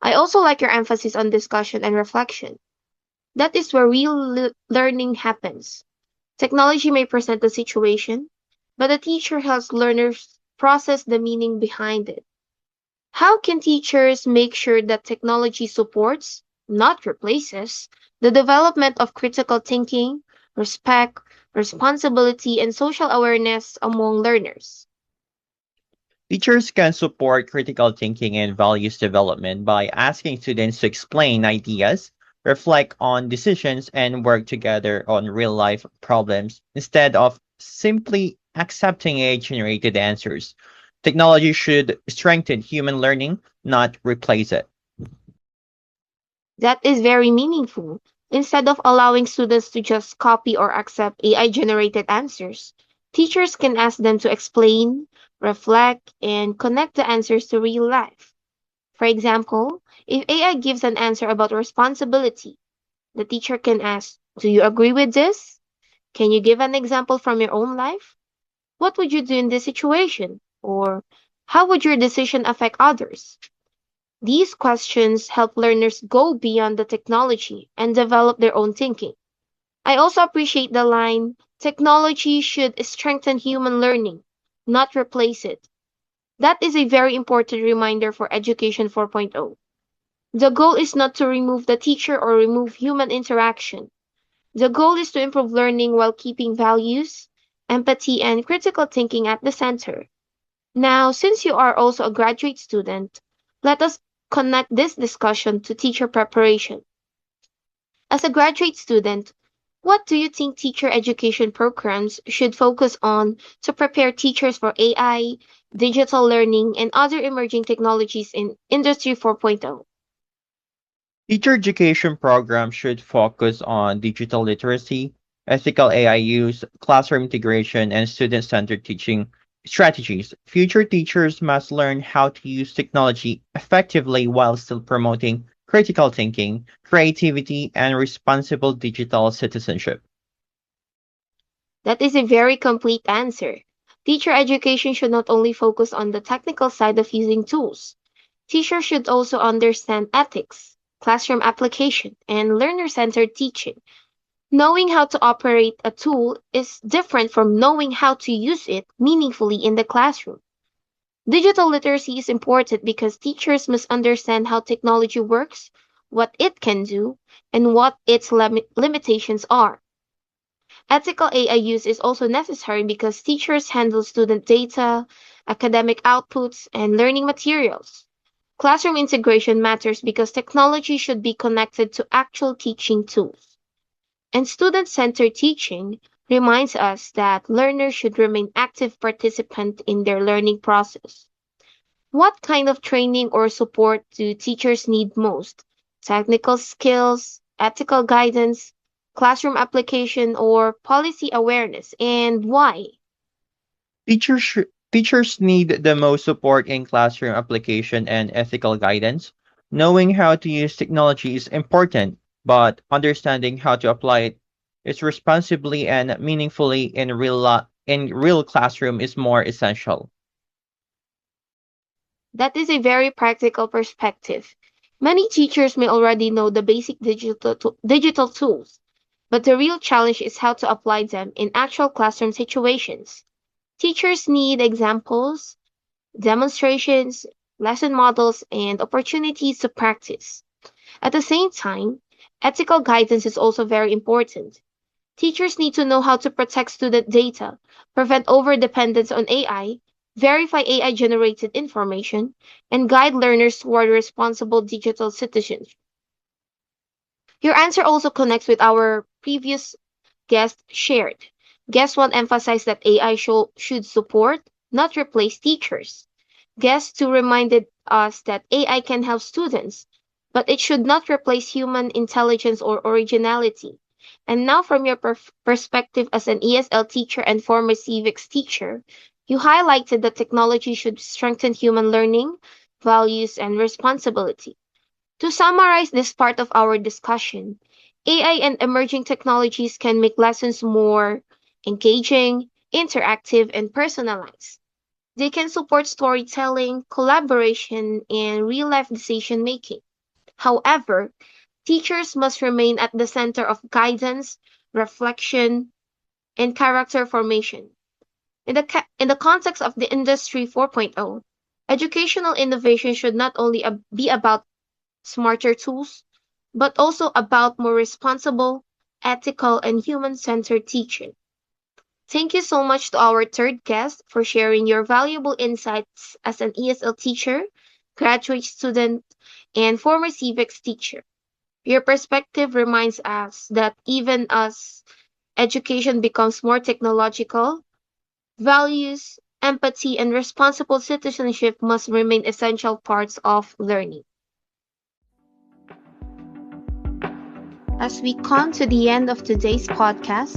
I also like your emphasis on discussion and reflection. That is where real learning happens. Technology may present the situation, but the teacher helps learners process the meaning behind it. How can teachers make sure that technology supports, not replaces, the development of critical thinking, respect, responsibility, and social awareness among learners? Teachers can support critical thinking and values development by asking students to explain ideas, reflect on decisions, and work together on real life problems instead of simply accepting AI generated answers. Technology should strengthen human learning, not replace it. That is very meaningful. Instead of allowing students to just copy or accept AI generated answers, teachers can ask them to explain, reflect, and connect the answers to real life. For example, if AI gives an answer about responsibility, the teacher can ask, "Do you agree with this? Can you give an example from your own life? What would you do in this situation?" Or, "How would your decision affect others?" These questions help learners go beyond the technology and develop their own thinking. I also appreciate the line, "Technology should strengthen human learning, not replace it." That is a very important reminder for Education 4.0. The goal is not to remove the teacher or remove human interaction. The goal is to improve learning while keeping values, empathy, and critical thinking at the center. Now, since you are also a graduate student, let us connect this discussion to teacher preparation. As a graduate student, what do you think teacher education programs should focus on to prepare teachers for AI, digital learning, and other emerging technologies in Industry 4.0? Teacher education programs should focus on digital literacy, ethical AI use, classroom integration, and student centered teaching strategies. Future teachers must learn how to use technology effectively while still promoting critical thinking, creativity, and responsible digital citizenship. That is a very complete answer. Teacher education should not only focus on the technical side of using tools. Teachers should also understand ethics, classroom application, and learner-centered teaching. Knowing how to operate a tool is different from knowing how to use it meaningfully in the classroom. Digital literacy is important because teachers must understand how technology works, what it can do, and what its limitations are. Ethical AI use is also necessary because teachers handle student data, academic outputs, and learning materials. Classroom integration matters because technology should be connected to actual teaching tools. And student-centered teaching reminds us that learners should remain active participants in their learning process. What kind of training or support do teachers need most? Technical skills, ethical guidance, classroom application, or policy awareness, and why? Teachers need the most support in classroom application and ethical guidance. Knowing how to use technology is important, but understanding how to apply it is responsibly and meaningfully in in real classroom is more essential. That is a very practical perspective. Many teachers may already know the basic digital tools, but the real challenge is how to apply them in actual classroom situations. Teachers need examples, demonstrations, lesson models, and opportunities to practice. At the same time, Ethical guidance is also very important. Teachers need to know how to protect student data, prevent overdependence on AI, verify AI generated information, and guide learners toward responsible digital citizenship. Your answer also connects with our previous guest shared. Guest 1 emphasized that AI should support, not replace teachers. Guest 2 reminded us that AI can help students, but it should not replace human intelligence or originality. And now, from your perspective as an ESL teacher and former civics teacher, you highlighted that technology should strengthen human learning, values, and responsibility. To summarize this part of our discussion, AI and emerging technologies can make lessons more engaging, interactive, and personalized. They can support storytelling, collaboration, and real life decision making. However, teachers must remain at the center of guidance, reflection, and character formation. In the context of the Industry 4.0, educational innovation should not only be about smarter tools, but also about more responsible, ethical, and human centered teaching. Thank you so much to our third guest for sharing your valuable insights as an ESL teacher, graduate student, and former civics teacher. Your perspective reminds us that even as education becomes more technological, values, empathy, and responsible citizenship must remain essential parts of learning. As we come to the end of today's podcast,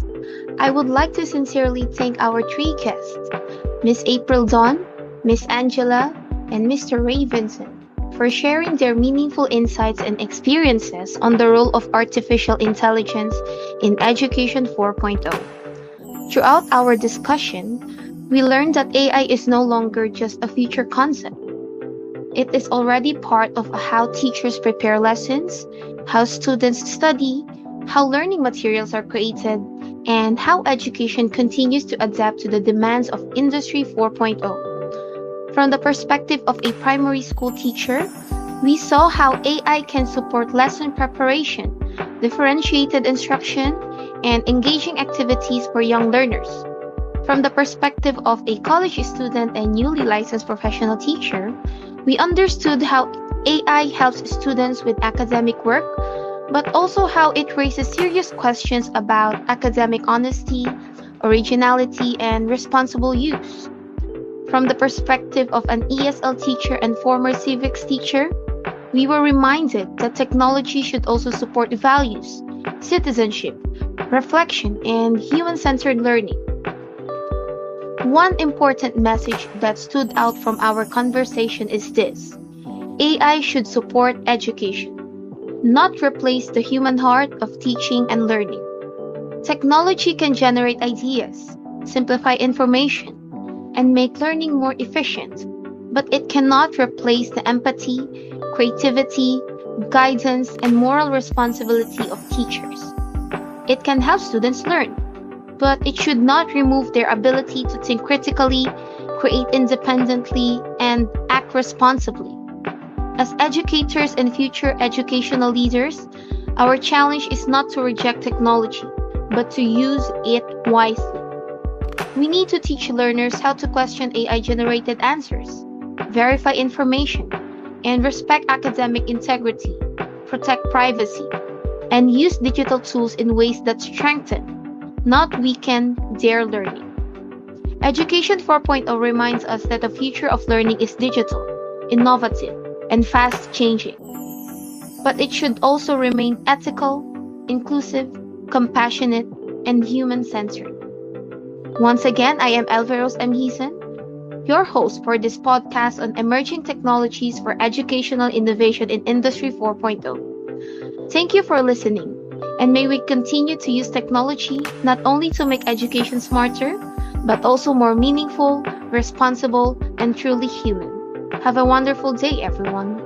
I would like to sincerely thank our three guests, Miss April Dawn, Miss Angela, and Mr. Ray Vincent, for sharing their meaningful insights and experiences on the role of artificial intelligence in Education 4.0. Throughout our discussion, we learned that AI is no longer just a future concept. It is already part of how teachers prepare lessons, how students study, how learning materials are created, and how education continues to adapt to the demands of Industry 4.0. From the perspective of a primary school teacher, we saw how AI can support lesson preparation, differentiated instruction, and engaging activities for young learners. From the perspective of a college student and newly licensed professional teacher, we understood how AI helps students with academic work, but also how it raises serious questions about academic honesty, originality, and responsible use. From the perspective of an ESL teacher and former civics teacher, we were reminded that technology should also support values, citizenship, reflection, and human-centered learning. One important message that stood out from our conversation is this: AI should support education, not replace the human heart of teaching and learning. Technology can generate ideas, simplify information, and make learning more efficient, but it cannot replace the empathy, creativity, guidance, and moral responsibility of teachers. It can help students learn, but it should not remove their ability to think critically, create independently, and act responsibly. As educators and future educational leaders, our challenge is not to reject technology, but to use it wisely. We need to teach learners how to question AI-generated answers, verify information, and respect academic integrity, protect privacy, and use digital tools in ways that strengthen, not weaken, their learning. Education 4.0 reminds us that the future of learning is digital, innovative, and fast-changing. But it should also remain ethical, inclusive, compassionate, and human-centered. Once again, I am Elvie Rose Emhisen, your host for this podcast on emerging technologies for educational innovation in Industry 4.0. Thank you for listening, and may we continue to use technology not only to make education smarter, but also more meaningful, responsible, and truly human. Have a wonderful day, everyone.